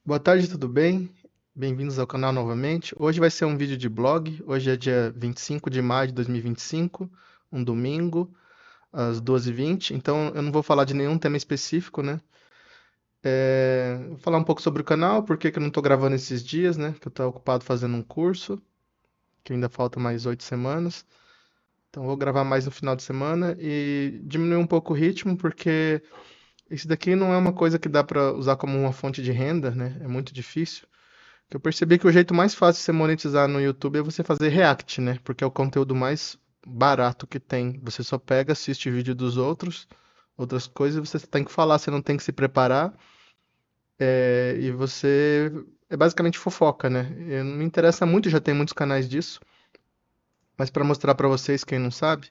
Boa tarde, tudo bem? Bem-vindos ao canal novamente. Hoje vai ser um vídeo de blog. Hoje é dia 25 de maio de 2025, um domingo, às 12h20. Então eu não vou falar de nenhum tema específico, né? Vou falar um pouco sobre o canal, por que que eu não estou gravando esses dias, né? Que eu estou ocupado fazendo um curso, que ainda falta mais 8 semanas. Então eu vou gravar mais no final de semana e diminuir um pouco o ritmo, porque isso daqui não é uma coisa que dá para usar como uma fonte de renda, né? É muito difícil. Que eu percebi que o jeito mais fácil de você monetizar no YouTube é você fazer react, né? Porque é o conteúdo mais barato que tem. Você só pega, assiste vídeo dos outros, outras coisas, você tem que falar, você não tem que se preparar, e você é basicamente fofoca, né? Não me interessa muito, já tem muitos canais disso, mas para mostrar para vocês, quem não sabe,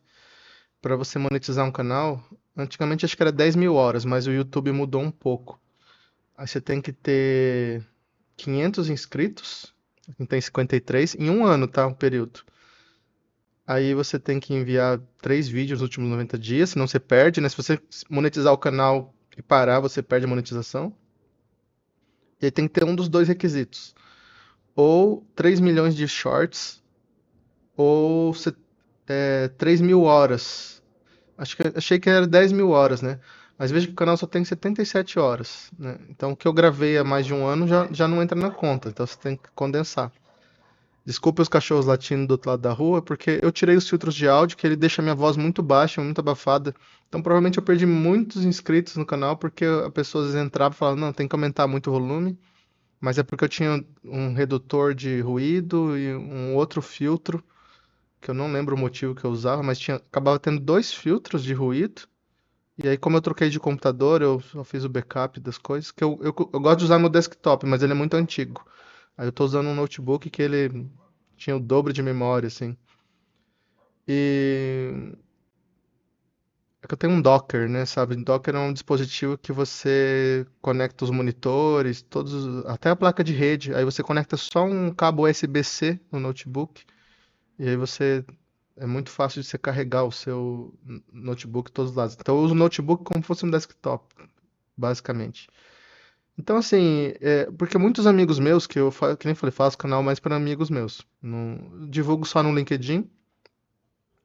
para você monetizar um canal, antigamente acho que era 10 mil horas, mas o YouTube mudou um pouco. Aí você tem que ter 500 inscritos, tem 53 em um ano, tá? O período. Aí você tem que enviar 3 vídeos nos últimos 90 dias, senão você perde, né? Se você monetizar o canal e parar, você perde a monetização. E aí tem que ter um dos dois requisitos. Ou 3 milhões de shorts, ou 3 mil horas. Achei que era 10 mil horas, né? Mas veja que o canal só tem 77 horas, né? Então o que eu gravei há mais de um ano já não entra na conta. Então você tem que condensar. Desculpe os cachorros latindo do outro lado da rua, porque eu tirei os filtros de áudio, que ele deixa minha voz muito baixa, muito abafada. Então provavelmente eu perdi muitos inscritos no canal, porque a pessoa às vezes entrava e falava, não, tem que aumentar muito o volume. Mas é porque eu tinha um redutor de ruído e um outro filtro, que eu não lembro o motivo que eu usava, mas acabava tendo dois filtros de ruído. E aí, como eu troquei de computador, eu só fiz o backup das coisas, que eu gosto de usar meu desktop, mas ele é muito antigo. Aí eu tô usando um notebook que ele tinha o dobro de memória, assim. E é que eu tenho um Docker, né, sabe? Docker é um dispositivo que você conecta os monitores, até a placa de rede. Aí você conecta só um cabo USB-C no notebook. E aí é muito fácil de você carregar o seu notebook de todos os lados. Então eu uso o notebook como se fosse um desktop, basicamente. Então, assim, porque muitos amigos meus, que nem falei, faço canal mais para amigos meus. Não, divulgo só no LinkedIn.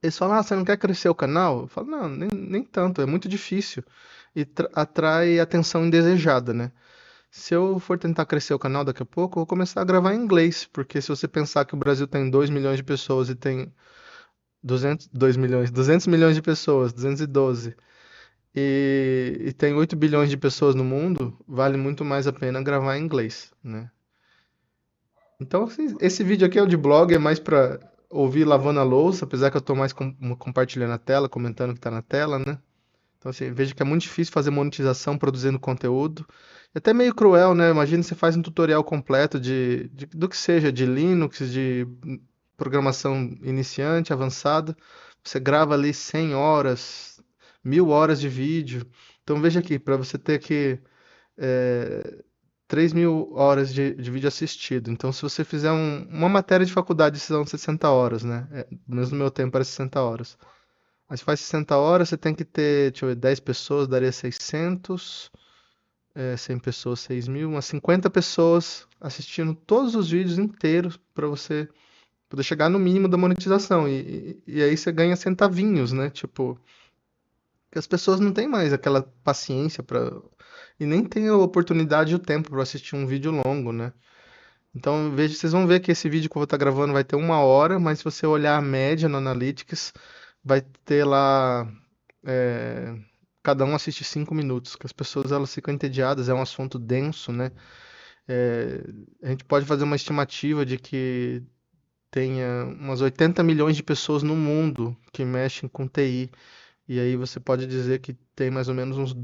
Eles falam, ah, você não quer crescer o canal? Eu falo, não, nem tanto, é muito difícil. E atrai atenção indesejada, né? Se eu for tentar crescer o canal daqui a pouco, eu vou começar a gravar em inglês, porque se você pensar que o Brasil tem 2 milhões de pessoas e tem 2 milhões, 200 milhões de pessoas, 212, e tem 8 bilhões de pessoas no mundo, vale muito mais a pena gravar em inglês, né? Então, assim, esse vídeo aqui é o de blog, é mais pra ouvir lavando a louça, apesar que eu tô mais compartilhando a tela, comentando o que tá na tela, né? Então, assim, vejo que é muito difícil fazer monetização produzindo conteúdo. É até meio cruel, né? Imagina você faz um tutorial completo do que seja, de Linux, de programação iniciante, avançada. Você grava ali 100 horas, 1000 horas de vídeo. Então, veja aqui, para você ter aqui é, 3 mil horas de vídeo assistido. Então, se você fizer uma matéria de faculdade, são 60 horas, né? Pelo menos no meu tempo era 60 horas. Mas faz 60 horas, você tem que ter, deixa eu ver, 10 pessoas daria 600, 100 pessoas, 6 mil, umas 50 pessoas assistindo todos os vídeos inteiros para você poder chegar no mínimo da monetização. E aí você ganha centavinhos, né? Tipo, que as pessoas não têm mais aquela paciência para e nem tem a oportunidade e o tempo para assistir um vídeo longo, né? Então, vocês vão ver que esse vídeo que eu vou estar gravando vai ter 1 hora, mas se você olhar a média no Analytics, vai ter lá é, cada um assiste 5 minutos, que as pessoas elas ficam entediadas, é um assunto denso, né? É, a gente pode fazer uma estimativa de que tenha umas 80 milhões de pessoas no mundo que mexem com TI. E aí você pode dizer que tem mais ou menos uns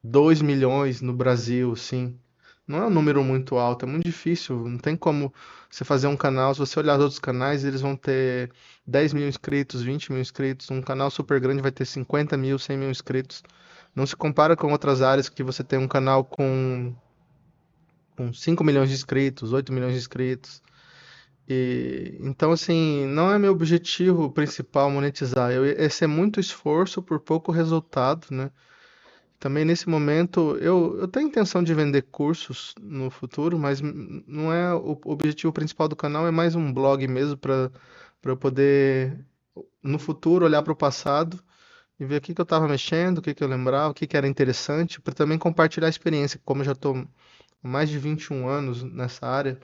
2 milhões no Brasil, sim. Não é um número muito alto, é muito difícil. Não tem como você fazer um canal. Se você olhar os outros canais, eles vão ter 10 mil inscritos, 20 mil inscritos. Um canal super grande vai ter 50 mil, 100 mil inscritos. Não se compara com outras áreas que você tem um canal com 5 milhões de inscritos, 8 milhões de inscritos. Então, assim, não é meu objetivo principal monetizar. Esse é muito esforço por pouco resultado, né? Também nesse momento, eu tenho intenção de vender cursos no futuro, mas não é o objetivo principal do canal, é mais um blog mesmo para eu poder, no futuro, olhar para o passado e ver o que que eu estava mexendo, o que que eu lembrava, o que que era interessante, para também compartilhar a experiência. Como eu já estou há mais de 21 anos nessa área,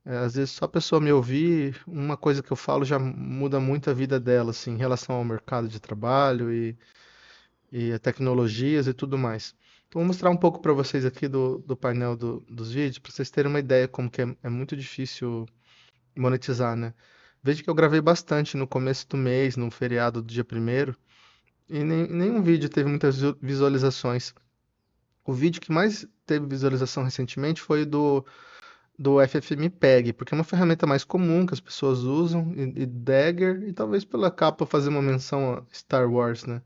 às vezes só a pessoa me ouvir, uma coisa que eu falo já muda muito a vida dela, assim, em relação ao mercado de trabalho e a tecnologias e tudo mais. Então, vou mostrar um pouco para vocês aqui do painel dos vídeos, para vocês terem uma ideia como que é muito difícil monetizar, né? Veja que eu gravei bastante no começo do mês, no feriado do dia primeiro, e nenhum vídeo teve muitas visualizações. O vídeo que mais teve visualização recentemente foi do FFmpeg, porque é uma ferramenta mais comum que as pessoas usam, e Dagger, e talvez pela capa fazer uma menção a Star Wars, né?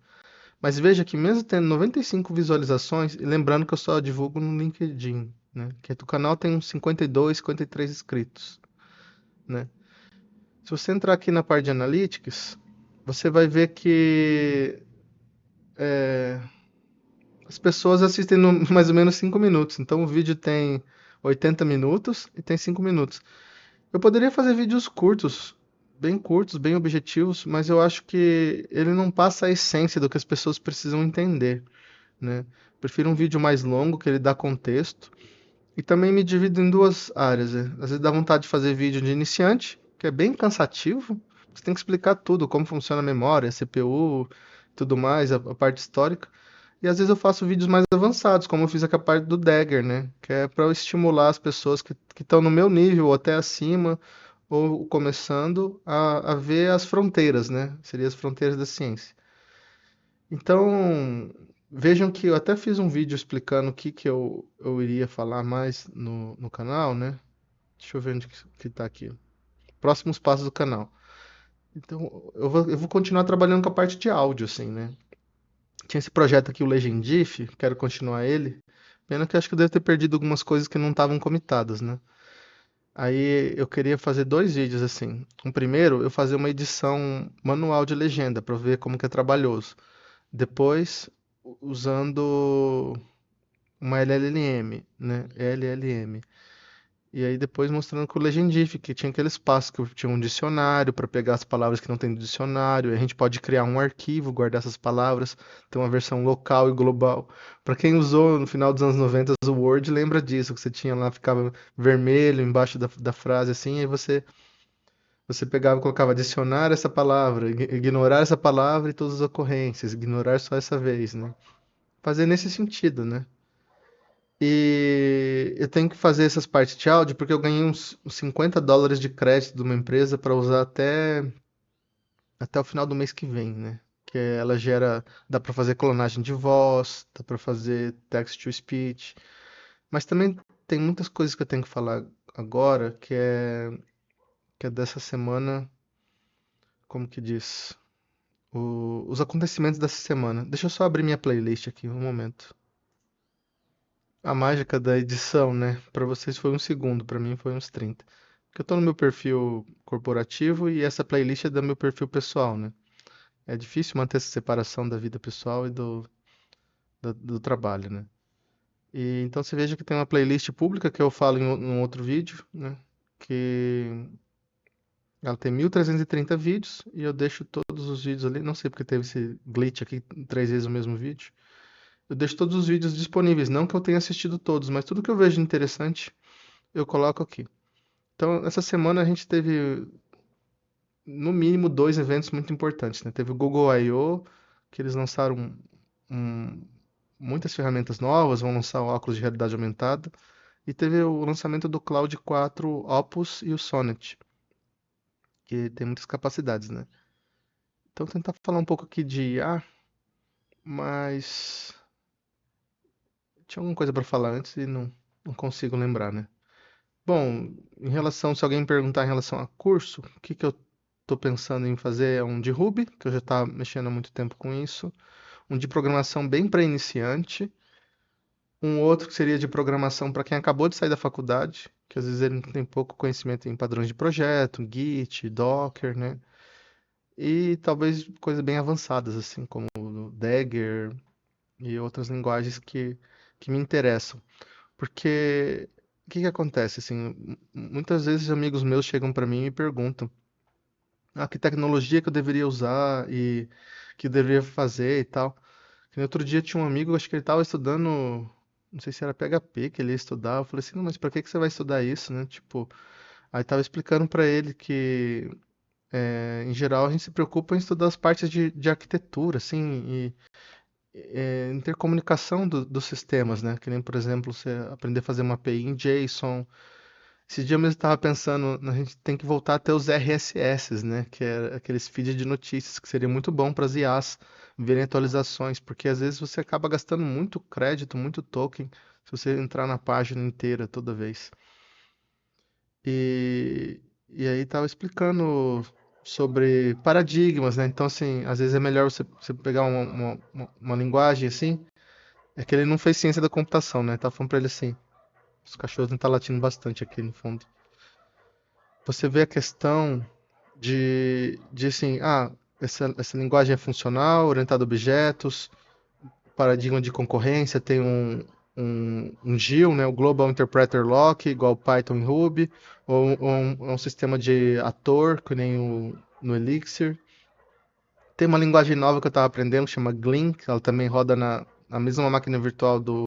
Mas veja que mesmo tendo 95 visualizações, e lembrando que eu só divulgo no LinkedIn, né? Que o canal tem uns 52, 53 inscritos, né? Se você entrar aqui na parte de Analytics, você vai ver que as pessoas assistem no mais ou menos 5 minutos. Então o vídeo tem 80 minutos e tem 5 minutos. Eu poderia fazer vídeos curtos, bem objetivos, mas eu acho que ele não passa a essência do que as pessoas precisam entender, né? Prefiro um vídeo mais longo, que ele dá contexto. E também me divido em duas áreas, né? Às vezes dá vontade de fazer vídeo de iniciante, que é bem cansativo. Você tem que explicar tudo, como funciona a memória, a CPU, tudo mais, a parte histórica. E às vezes eu faço vídeos mais avançados, como eu fiz aqui a parte do Dagger, né? Que é para eu estimular as pessoas que estão no meu nível ou até acima, ou começando a ver as fronteiras, né? Seriam as fronteiras da ciência. Então, vejam que eu até fiz um vídeo explicando o que que eu iria falar mais no canal, né? Deixa eu ver onde que tá aqui. Próximos passos do canal. Então, eu vou continuar trabalhando com a parte de áudio, assim, né? Tinha esse projeto aqui, o Legendif, quero continuar ele. Pena que eu acho que eu devo ter perdido algumas coisas que não estavam comitadas, né? Aí eu queria fazer dois vídeos assim. Um primeiro, eu fazer uma edição manual de legenda para ver como que é trabalhoso. Depois, usando uma LLM, né? LLM. E aí depois mostrando com o Legendif, que tinha aquele espaço que tinha um dicionário para pegar as palavras que não tem no dicionário. E a gente pode criar um arquivo, guardar essas palavras, ter uma versão local e global. Para quem usou no final dos anos 90 o Word, lembra disso, que você tinha lá, ficava vermelho embaixo da frase assim, aí você pegava e colocava adicionar essa palavra, ignorar essa palavra e todas as ocorrências, ignorar só essa vez, né? Fazer nesse sentido, né? E eu tenho que fazer essas partes de áudio porque eu ganhei uns US$ 50 de crédito de uma empresa para usar até o final do mês que vem, né? Que ela gera, dá para fazer clonagem de voz, dá para fazer text to speech, mas também tem muitas coisas que eu tenho que falar agora que é dessa semana, como que diz? Os acontecimentos dessa semana. Deixa eu só abrir minha playlist aqui, um momento. A mágica da edição, né? Para vocês foi um segundo, para mim foi uns 30. Porque eu tô no meu perfil corporativo e essa playlist é do meu perfil pessoal, né? É difícil manter essa separação da vida pessoal e do trabalho, né? E então você veja que tem uma playlist pública que eu falo em um outro vídeo, né? Que ela tem 1330 vídeos e eu deixo todos os vídeos ali. Não sei porque teve esse glitch aqui, 3 vezes o mesmo vídeo. Eu deixo todos os vídeos disponíveis, não que eu tenha assistido todos, mas tudo que eu vejo de interessante eu coloco aqui. Então, essa semana a gente teve, no mínimo, dois eventos muito importantes, né? Teve o Google I/O, que eles lançaram um- muitas ferramentas novas, vão lançar o óculos de realidade aumentada, e teve o lançamento do Cloud 4 Opus e o Sonnet, que tem muitas capacidades, né? Então, tentar falar um pouco aqui de IA, mas tinha alguma coisa para falar antes e não consigo lembrar, né? Bom, em relação, se alguém me perguntar em relação a curso, o que que eu estou pensando em fazer é um de Ruby, que eu já estava mexendo há muito tempo com isso, um de programação bem para iniciante, um outro que seria de programação para quem acabou de sair da faculdade, que às vezes ele tem pouco conhecimento em padrões de projeto, Git, Docker, né? E talvez coisas bem avançadas, assim, como o Dagger, e outras linguagens que me interessam. Porque o que que acontece, assim, muitas vezes amigos meus chegam para mim e me perguntam, que tecnologia que eu deveria usar e que eu deveria fazer e tal. Que no outro dia tinha um amigo, acho que ele estava estudando, não sei se era PHP que ele ia estudar. Eu falei assim, não, mas para que que você vai estudar isso, né? Tipo, aí tava explicando para ele que, em geral, a gente se preocupa em estudar as partes de arquitetura, assim, e intercomunicação dos sistemas, né? Que nem, por exemplo, você aprender a fazer uma API em JSON. Esse dia mesmo eu estava pensando, a gente tem que voltar até os RSS, né? Que é aqueles feeds de notícias, que seria muito bom para as IAs verem atualizações, porque às vezes você acaba gastando muito crédito, muito token, se você entrar na página inteira toda vez. E aí estava explicando sobre paradigmas, né? Então, assim, às vezes é melhor você pegar uma linguagem assim. É que ele não fez ciência da computação, né? Tava falando pra ele assim. Os cachorros não tá latindo bastante aqui no fundo. Você vê a questão de assim, essa linguagem é funcional, orientada a objetos, paradigma de concorrência, tem um GIL, né, o Global Interpreter Lock, igual Python e Ruby, ou um sistema de ator, que nem no Elixir. Tem uma linguagem nova que eu estava aprendendo, que chama Glean, que ela também roda na mesma máquina virtual do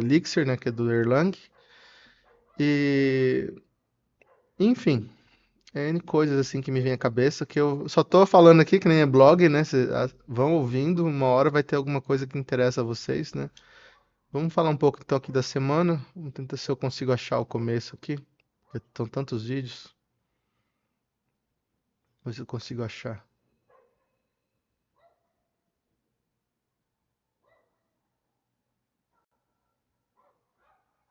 Elixir, né, que é do Erlang. E, enfim, N coisas assim que me vem à cabeça que eu só tô falando aqui que nem é blog, né? Cês vão ouvindo, uma hora vai ter alguma coisa que interessa a vocês, né? Vamos falar um pouco então aqui da semana. Vamos tentar se eu consigo achar o começo aqui. Porque são tantos vídeos. Ver se eu consigo achar.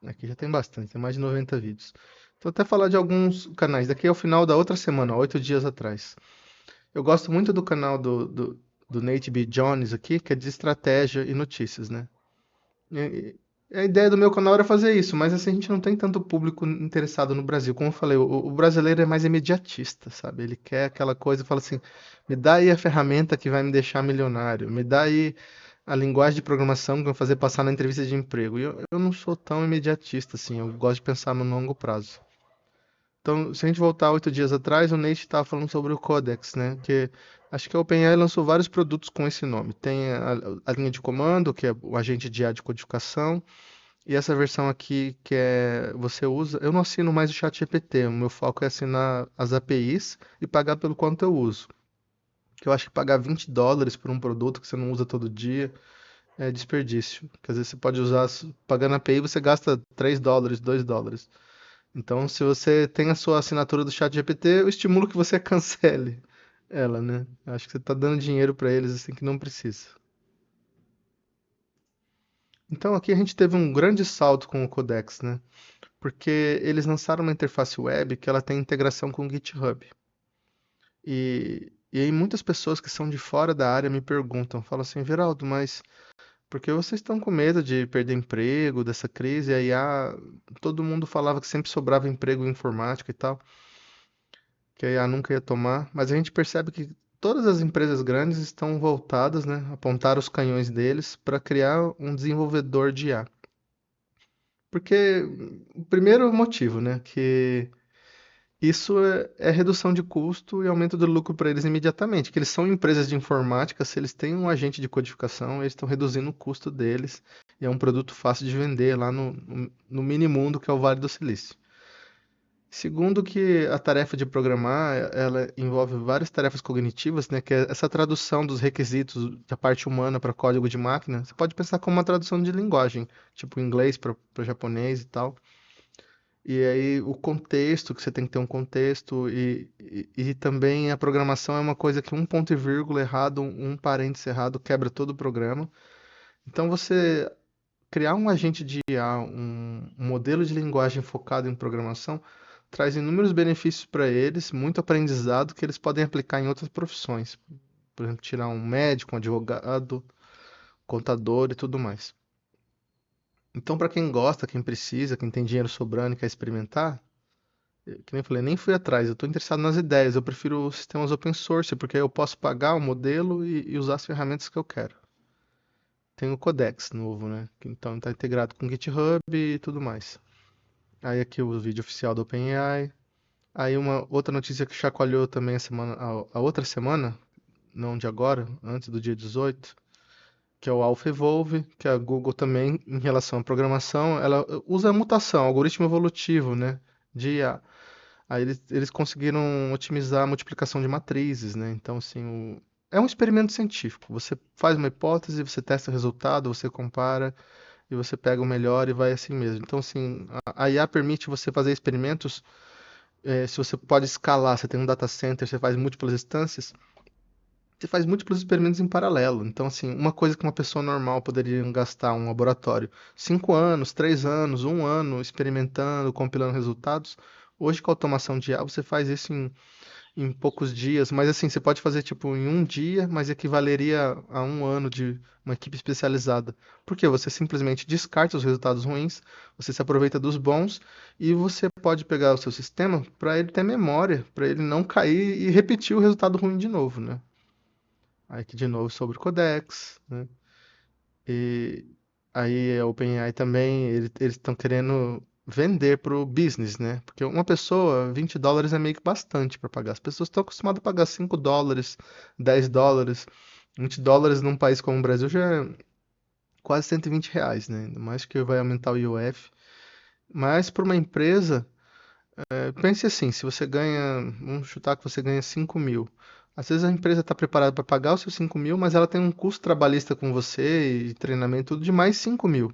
Aqui já tem bastante, tem mais de 90 vídeos. Então até falar de alguns canais. Daqui é o final da outra semana, ó, 8 dias atrás. Eu gosto muito do canal do Nate B. Jones aqui, que é de estratégia e notícias, né? E- A ideia do meu canal era fazer isso, mas assim, a gente não tem tanto público interessado no Brasil. Como eu falei, o brasileiro é mais imediatista, sabe? Ele quer aquela coisa, fala assim, me dá aí a ferramenta que vai me deixar milionário, me dá aí a linguagem de programação que vai fazer passar na entrevista de emprego. E eu não sou tão imediatista assim, eu gosto de pensar no longo prazo. Então, se a gente voltar 8 dias atrás, o Nate estava falando sobre o Codex, né? Que acho que a OpenAI lançou vários produtos com esse nome. Tem a linha de comando, que é o agente de IA de codificação, e essa versão aqui que é você usa. Eu não assino mais o ChatGPT, o meu foco é assinar as APIs e pagar pelo quanto eu uso. Que eu acho que pagar US$ 20 por um produto que você não usa todo dia é desperdício. Porque às vezes você pode usar, pagando a API, você gasta US$ 3, US$ 2. Então, se você tem a sua assinatura do ChatGPT, eu estimulo que você cancele ela, né? Eu acho que você está dando dinheiro para eles assim que não precisa. Então, aqui a gente teve um grande salto com o Codex, né? Porque eles lançaram uma interface web que ela tem integração com o GitHub. E aí muitas pessoas que são de fora da área me perguntam, falam assim, Geraldo, mas por que vocês estão com medo de perder emprego, dessa crise? E aí, todo mundo falava que sempre sobrava emprego em informática e tal. Que a IA nunca ia tomar, mas a gente percebe que todas as empresas grandes estão voltadas, né, apontar os canhões deles para criar um desenvolvedor de IA. Porque o primeiro motivo, né, que isso é redução de custo e aumento do lucro para eles imediatamente, que eles são empresas de informática, se eles têm um agente de codificação, eles estão reduzindo o custo deles e é um produto fácil de vender lá no mini mundo que é o Vale do Silício. Segundo que a tarefa de programar, ela envolve várias tarefas cognitivas, né, que é essa tradução dos requisitos da parte humana para código de máquina. Você pode pensar como uma tradução de linguagem, tipo inglês para japonês e tal. E aí o contexto, que você tem que ter um contexto, e também a programação é uma coisa que um ponto e vírgula errado, um parênteses errado quebra todo o programa. Então você criar um agente de IA, um modelo de linguagem focado em programação, traz inúmeros benefícios para eles, muito aprendizado que eles podem aplicar em outras profissões. Por exemplo, tirar um médico, um advogado, contador e tudo mais. Então, para quem gosta, quem precisa, quem tem dinheiro sobrando e quer experimentar, que nem eu falei, nem fui atrás, eu estou interessado nas ideias, eu prefiro sistemas open source, porque aí eu posso pagar o modelo e usar as ferramentas que eu quero. tem o Codex novo, né? Então tá integrado com o GitHub e tudo mais. Aí aqui o vídeo oficial do OpenAI. Aí uma outra notícia que chacoalhou também a outra semana, não de agora, antes do dia 18, que é o AlphaEvolve, que a Google também, em relação à programação, ela usa a mutação, algoritmo evolutivo, né, de IA. Aí eles conseguiram otimizar a multiplicação de matrizes, né? Então, assim, é um experimento científico. Você faz uma hipótese, você testa o resultado, você compara e você pega o melhor e vai assim mesmo. Então, assim, a IA permite você fazer experimentos. Se você pode escalar, você tem um data center, você faz múltiplas instâncias, você faz múltiplos experimentos em paralelo. Então, assim, uma coisa que uma pessoa normal poderia gastar um laboratório 5 anos, 3 anos, um ano experimentando, compilando resultados. Hoje, com a automação de IA, você faz isso em poucos dias, mas assim, você pode fazer tipo em um dia, mas equivaleria a um ano de uma equipe especializada. Porque você simplesmente descarta os resultados ruins, você se aproveita dos bons e você pode pegar o seu sistema para ele ter memória, para ele não cair e repetir o resultado ruim de novo, né? Aí aqui de novo sobre o Codex, né? E aí a OpenAI também, eles estão querendo vender para o business, né? Porque uma pessoa, US$ 20 é meio que bastante para pagar. As pessoas estão acostumadas a pagar US$ 5, US$ 10. US$ 20 num país como o Brasil já é quase R$ 120, né? Ainda mais que vai aumentar o IOF. Mas para uma empresa, pense assim, se você ganha, vamos chutar que você ganha 5 mil. Às vezes a empresa está preparada para pagar os seus 5 mil, mas ela tem um custo trabalhista com você e treinamento tudo de mais 5 mil.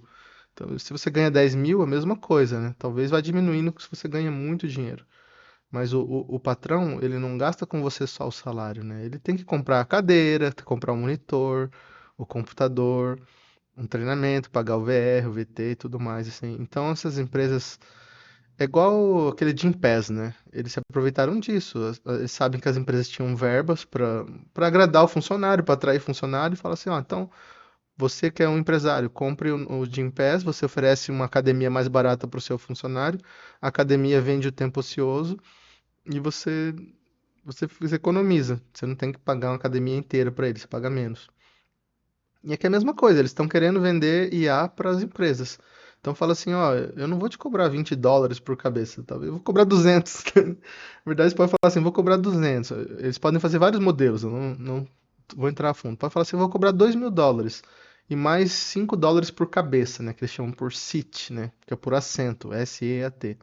Então, se você ganha 10 mil, a mesma coisa, né? Talvez vá diminuindo se você ganha muito dinheiro. Mas o patrão, ele não gasta com você só o salário, né? Ele tem que comprar a cadeira, tem que comprar o monitor, o computador, um treinamento, pagar o VR, o VT e tudo mais, assim. Então, essas empresas é igual aquele Gympass, né? Eles se aproveitaram disso. Eles sabem que as empresas tinham verbas para agradar o funcionário, para atrair funcionário, e fala assim, ó, então você que é um empresário, compre o Gympass, você oferece uma academia mais barata para o seu funcionário, a academia vende o tempo ocioso e você economiza. Você não tem que pagar uma academia inteira para eles, você paga menos. E aqui é a mesma coisa, eles estão querendo vender IA para as empresas. Então fala assim, ó, eu não vou te cobrar US$ 20 por cabeça, talvez eu vou cobrar 200. Na verdade, você pode falar assim, vou cobrar 200. Eles podem fazer vários modelos, eu não vou entrar a fundo. Pode falar assim, eu vou cobrar US$ 2.000 e mais US$ 5 por cabeça, né, que eles chamam por seat, né, que é por assento, SEAT.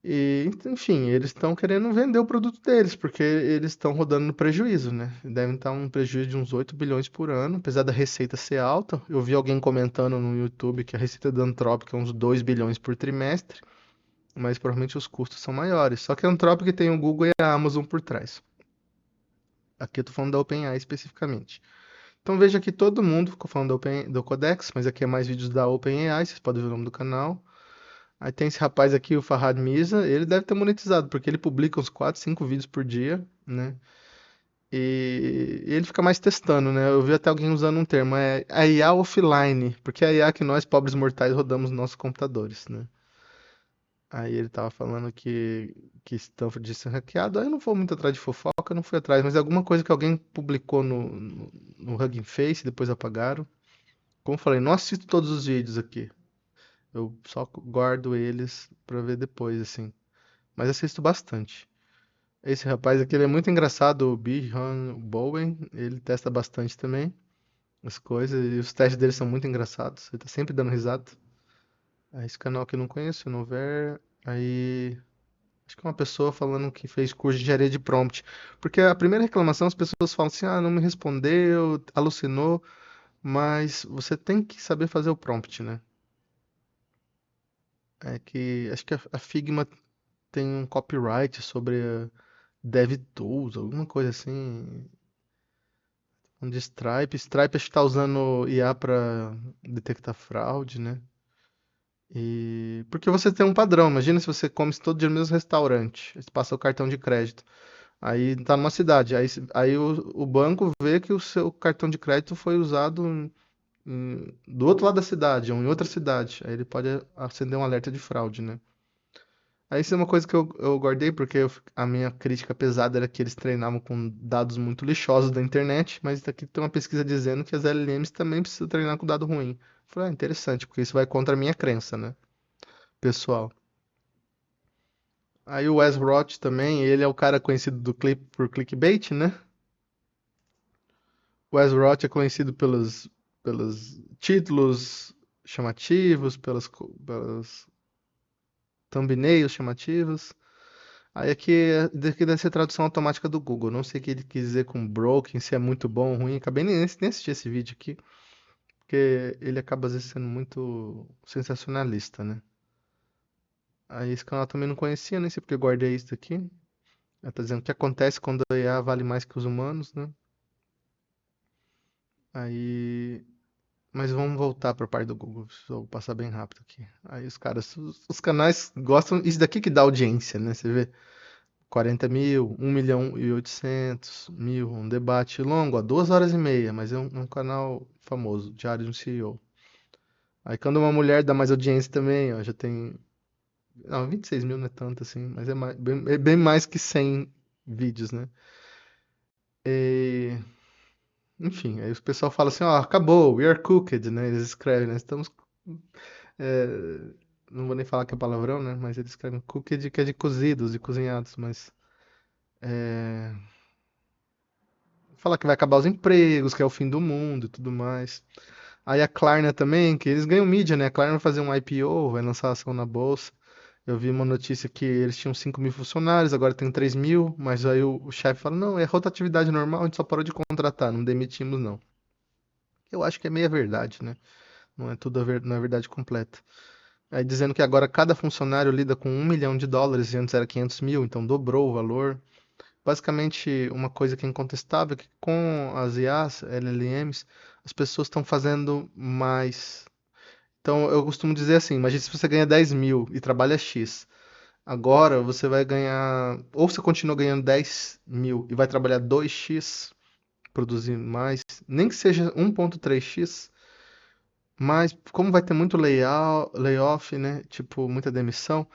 E, enfim, eles estão querendo vender o produto deles, porque eles estão rodando no prejuízo, né? Devem estar um prejuízo de uns 8 bilhões por ano, apesar da receita ser alta. Eu vi alguém comentando no YouTube que a receita da Anthropic é uns 2 bilhões por trimestre, mas provavelmente os custos são maiores. Só que a Anthropic tem o Google e a Amazon por trás. Aqui eu tô falando da OpenAI especificamente. Então veja que todo mundo ficou falando do Codex, mas aqui é mais vídeos da OpenAI, vocês podem ver o nome do canal. Aí tem esse rapaz aqui, o Farhad Mirza, ele deve ter monetizado, porque ele publica uns 4, 5 vídeos por dia, né? E ele fica mais testando, né? Eu vi até alguém usando um termo, é a IA offline, porque é a IA que nós, pobres mortais, rodamos nos nossos computadores, né? Aí ele tava falando que Stanford disse hackeado, aí eu não vou muito atrás de fofoca, não fui atrás, mas é alguma coisa que alguém publicou no Hugging Face, depois apagaram. Como eu falei, não assisto todos os vídeos aqui, eu só guardo eles pra ver depois, assim. Mas assisto bastante. Esse rapaz aqui, ele é muito engraçado, o Bihan Bowen, ele testa bastante também as coisas, e os testes dele são muito engraçados, ele tá sempre dando risada. Aí esse canal que eu não conheço, Nover, aí acho que é uma pessoa falando que fez curso de engenharia de prompt, porque a primeira reclamação as pessoas falam assim, ah, não me respondeu, alucinou, mas você tem que saber fazer o prompt, né? É que acho que a Figma tem um copyright sobre DevTools, alguma coisa assim. Um de Stripe. Stripe acho que tá usando IA para detectar fraude, né? E porque você tem um padrão. Imagina se você come todo dia no mesmo restaurante. Aí você passa o cartão de crédito. Aí tá numa cidade. Aí o banco vê que o seu cartão de crédito foi usado do outro lado da cidade, ou em outra cidade. Aí ele pode acender um alerta de fraude, né? Aí isso é uma coisa que eu guardei, porque a minha crítica pesada era que eles treinavam com dados muito lixosos da internet, mas aqui tem uma pesquisa dizendo que as LLMs também precisam treinar com dado ruim. Eu falei, interessante, porque isso vai contra a minha crença, né, pessoal. Aí o Wes Roth também, ele é o cara conhecido por clickbait, né? O Wes Roth é conhecido pelos títulos chamativos, pelas thumbnails chamativos. Aí daqui deve ser tradução automática do Google. Não sei o que ele quis dizer com broken, se é muito bom ou ruim. Acabei nem assisti esse vídeo aqui, porque ele acaba às vezes sendo muito sensacionalista, né? Aí esse canal eu também não conhecia, nem sei porque eu guardei isso aqui. Ela tá dizendo o que acontece quando a IA vale mais que os humanos, né? Aí. Mas vamos voltar para a parte do Google. Vou passar bem rápido aqui. Aí os canais gostam. Isso daqui que dá audiência, né? Você vê 40 mil, 1.800.000, um debate longo, ó, 2 horas e meia, mas é um canal famoso, Diário de um CEO. Aí quando uma mulher dá mais audiência também, ó, já tem. Não, 26 mil não é tanto assim, mas é bem mais que 100 vídeos, né? E, enfim, aí o pessoal fala assim, ó, acabou, we are cooked, né? Eles escrevem, né? Estamos. é, não vou nem falar que é palavrão, né? Mas eles escrevem cooked, que é de cozidos, de cozinhados, mas. É, falar que vai acabar os empregos, que é o fim do mundo e tudo mais. Aí a Klarna também, que eles ganham mídia, né? A Klarna vai fazer um IPO, vai lançar ação na bolsa. Eu vi uma notícia que eles tinham 5 mil funcionários, agora tem 3 mil, mas aí o chefe fala, não, é rotatividade normal, a gente só parou de contratar, não demitimos não. Eu acho que é meia verdade, né? Não é tudo não é verdade completa. Aí dizendo que agora cada funcionário lida com 1 milhão de dólares, e antes era 500 mil, então dobrou o valor. Basicamente, uma coisa que é incontestável é que com as IAs, LLMs, as pessoas estão fazendo mais. Então, eu costumo dizer assim, imagine se você ganha 10 mil e trabalha X. Agora, você vai ganhar, ou você continua ganhando 10 mil e vai trabalhar 2x, produzindo mais, nem que seja 1,3x, mas como vai ter muito layoff, né? Tipo, muita demissão,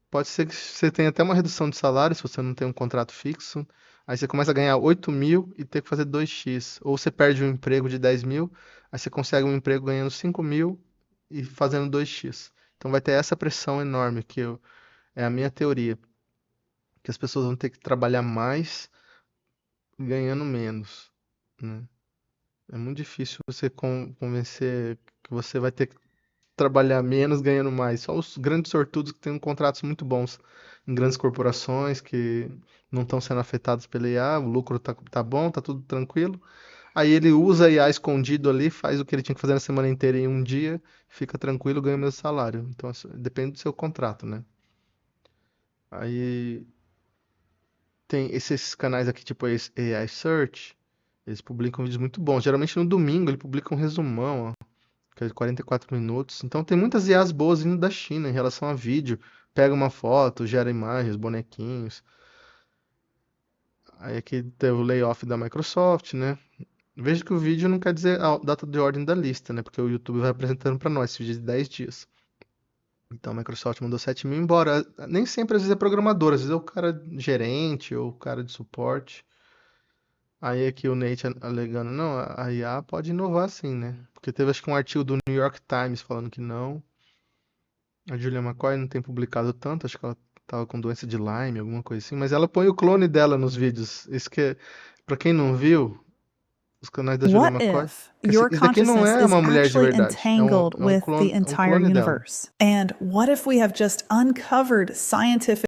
pode ser que você tenha até uma redução de salário se você não tem um contrato fixo. Aí você começa a ganhar 8 mil e ter que fazer 2x. Ou você perde um emprego de 10 mil, aí você consegue um emprego ganhando 5 mil e fazendo 2x. Então vai ter essa pressão enorme, é a minha teoria. Que as pessoas vão ter que trabalhar mais ganhando menos, né? É muito difícil você convencer que você vai ter que trabalhar menos ganhando mais. Só os grandes sortudos que têm contratos muito bons em grandes corporações que não estão sendo afetados pela IA, o lucro tá bom, tá tudo tranquilo. Aí ele usa a IA escondido ali, faz o que ele tinha que fazer na semana inteira em um dia, fica tranquilo, ganha o mesmo salário. Então assim, depende do seu contrato, né? Aí tem esses canais aqui, tipo esse AI Search, eles publicam vídeos muito bons. Geralmente no domingo ele publica um resumão, que é de 44 minutos. Então tem muitas IAs boas vindo da China em relação a vídeo. Pega uma foto, gera imagens, bonequinhos. Aí aqui tem o layoff da Microsoft, né? Veja que o vídeo não quer dizer a data de ordem da lista, né? Porque o YouTube vai apresentando para nós esse vídeo de 10 dias. Então a Microsoft mandou 7 mil embora. Nem sempre às vezes é programador, às vezes é o cara gerente ou o cara de suporte. Aí aqui o Nate alegando, não, a IA pode inovar sim, né? Porque teve acho que um artigo do New York Times falando que não. A Julia McCoy não tem publicado tanto, acho que ela tava com doença de Lyme, alguma coisa assim, mas ela põe o clone dela nos vídeos. Isso que, pra quem não viu, os canais da Julia What McCoy, if que assim, your isso daqui não consciousness é is uma mulher de actually verdade, entangled with the é um entire clone dela. universe? And what if we have just uncovered scientific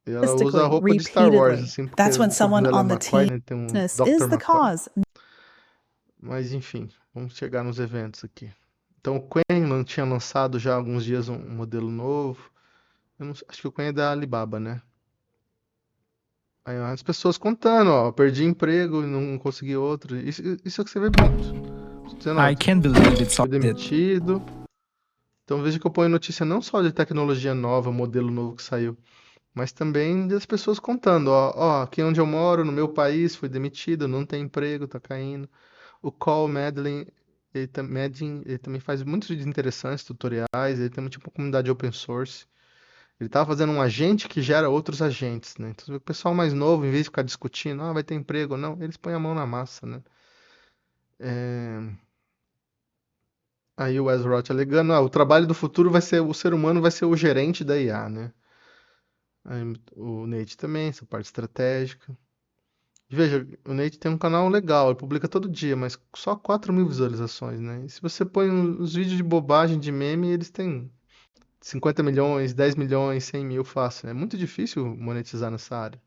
E ela usa a statistically, roupa de Star Wars, repeatedly? assim, porque That's when o corpo someone dela é on the McCoy, team né? Tem um is Dr. the McCoy. cause. Mas enfim, vamos chegar nos eventos aqui. Então o Quentin tinha lançado já há alguns dias um modelo novo. Acho que o Quen é da Alibaba, né? Aí as pessoas contando, ó, perdi emprego e não consegui outro. Isso é o que você vê muito. Dizendo, ó, I can't believe it's all fui it. demitido. Então veja que eu ponho notícia não só de tecnologia nova, modelo novo que saiu, mas também das pessoas contando, ó, aqui onde eu moro, no meu país, fui demitido, não tem emprego, tá caindo. O Cole Medlin, ele também faz muitos vídeos interessantes, tutoriais, ele tem tipo uma comunidade open source. Ele estava fazendo um agente que gera outros agentes, né? Então, o pessoal mais novo, em vez de ficar discutindo, vai ter emprego ou não, eles põem a mão na massa, né? É, Aí o Wes Roth alegando, o trabalho do futuro vai ser, o ser humano vai ser o gerente da IA, né? Aí o Nate também, essa parte estratégica. E veja, o Nate tem um canal legal, ele publica todo dia, mas só 4.000 visualizações, né? E se você põe os vídeos de bobagem, de meme, eles têm 50 milhões, 10 milhões, 100 mil fácil. É muito difícil monetizar nessa área.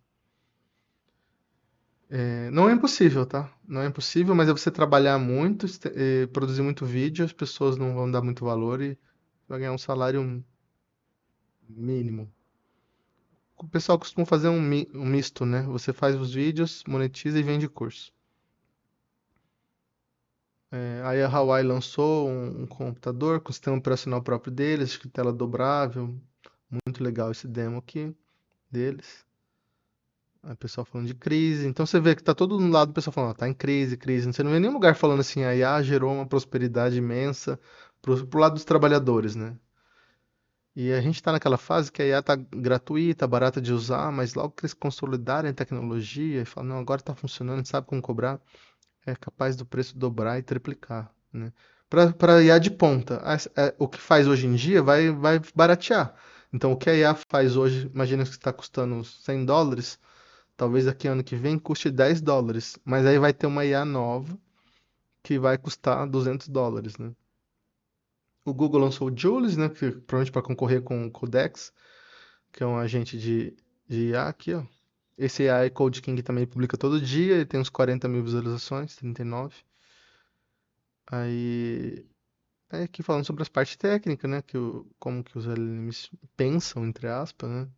Não é impossível, tá? Não é impossível, mas é você trabalhar muito, produzir muito vídeo, as pessoas não vão dar muito valor e vai ganhar um salário mínimo. O pessoal costuma fazer um misto, né? Você faz os vídeos, monetiza e vende curso. Aí a Huawei lançou um computador com sistema operacional próprio deles, acho que tela dobrável. Muito legal esse demo aqui deles. Aí o pessoal falando de crise. Então você vê que tá todo lado o pessoal falando, tá em crise, crise. Você não vê nenhum lugar falando assim, a IA gerou uma prosperidade imensa pro lado dos trabalhadores, né? E a gente tá naquela fase que a IA tá gratuita, barata de usar, mas logo que eles consolidarem a tecnologia e falam, não, agora tá funcionando, a gente sabe como cobrar, é capaz do preço dobrar e triplicar, né? Para IA de ponta, o que faz hoje em dia vai baratear. Então, o que a IA faz hoje, imagina que está custando US$ 100, talvez daqui ano que vem custe US$ 10, mas aí vai ter uma IA nova que vai custar US$ 200, né? O Google lançou o Jules, né, que provavelmente para concorrer com o Codex, que é um agente de IA aqui, ó. Esse AI Code King também publica todo dia, ele tem uns 40 mil visualizações, 39. Aí, aqui falando sobre as partes técnicas, né, como que os LLMs pensam, entre aspas, né.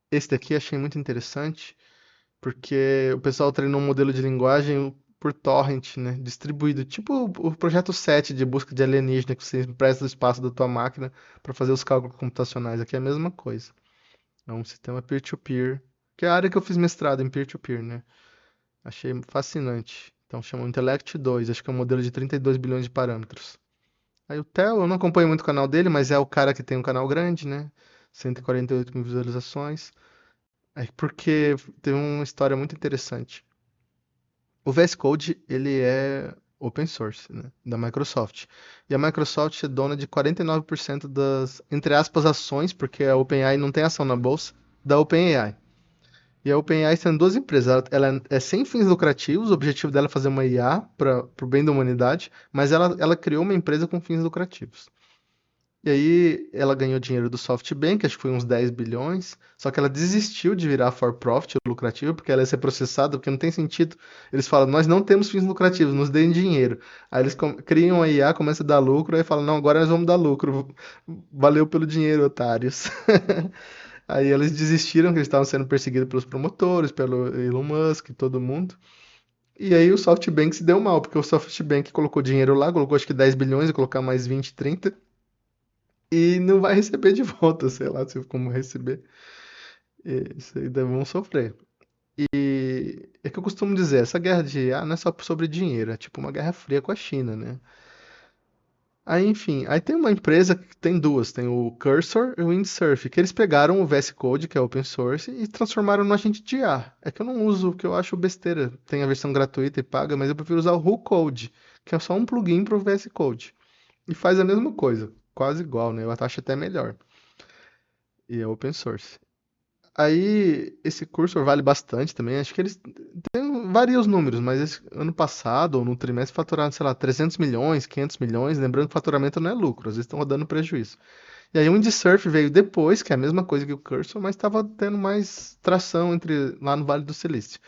Esse daqui achei muito interessante, porque o pessoal treinou um modelo de linguagem por torrent, né, distribuído, tipo o projeto 7 de busca de alienígena, que você empresta o espaço da tua máquina para fazer os cálculos computacionais. Aqui é a mesma coisa. É um sistema peer-to-peer, que é a área que eu fiz mestrado em peer-to-peer, né. Achei fascinante. Então chama Intellect 2, acho que é um modelo de 32 bilhões de parâmetros. Aí o Theo, eu não acompanho muito o canal dele, mas é o cara que tem um canal grande, né? 148 mil visualizações. É porque tem uma história muito interessante. O VS Code, ele é open source, né? Da Microsoft. E a Microsoft é dona de 49% das, entre aspas, ações, porque a OpenAI não tem ação na bolsa, da OpenAI. E a OpenAI sendo duas empresas, ela é sem fins lucrativos, o objetivo dela é fazer uma IA para o bem da humanidade, mas ela criou uma empresa com fins lucrativos. E aí ela ganhou dinheiro do SoftBank, acho que foi uns 10 bilhões, só que ela desistiu de virar for profit, lucrativo, porque ela ia ser processada, porque não tem sentido. Eles falam, nós não temos fins lucrativos, nos deem dinheiro. Aí eles criam a IA, começa a dar lucro, aí falam, não, agora nós vamos dar lucro. Valeu pelo dinheiro, otários. Aí eles desistiram, que eles estavam sendo perseguidos pelos promotores, pelo Elon Musk, todo mundo. E aí o SoftBank se deu mal, porque o SoftBank colocou dinheiro lá, colocou acho que 10 bilhões, e colocar mais 20, 30 e não vai receber de volta, sei lá se como receber. Isso aí vão sofrer. E é que eu costumo dizer, essa guerra de IA não é só sobre dinheiro, é tipo uma guerra fria com a China, né? Aí, enfim, aí tem uma empresa que tem duas, tem o Cursor e o Windsurf, que eles pegaram o VS Code, que é open source, e transformaram no agente de IA. É que eu não uso, porque eu acho besteira. Tem a versão gratuita e paga, mas eu prefiro usar o WhoCode, que é só um plugin para o VS Code. E faz a mesma coisa, quase igual, né? Eu acho até melhor. E é open source. Aí, esse curso vale bastante também. Acho que eles varia os números, mas esse ano passado, ou no trimestre, faturaram, sei lá, 300 milhões, 500 milhões. Lembrando que faturamento não é lucro, às vezes estão rodando prejuízo. E aí o Windsurf veio depois, que é a mesma coisa que o Cursor, mas estava tendo mais tração lá no Vale do Silício.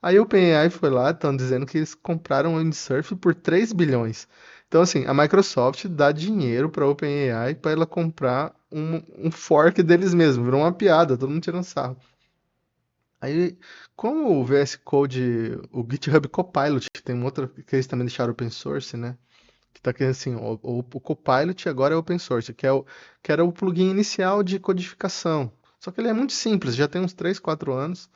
Aí o OpenAI foi lá, estão dizendo que eles compraram o Windsurf por 3 bilhões. Então, assim, a Microsoft dá dinheiro para a OpenAI para ela comprar um fork deles mesmos. Virou uma piada, todo mundo tirando sarro. Aí, como o VS Code, o GitHub Copilot, que tem uma outra que eles também deixaram open source, né? Que tá aqui assim, o Copilot agora é open source, que era o plugin inicial de codificação. Só que ele é muito simples, já tem uns 3, 4 anos.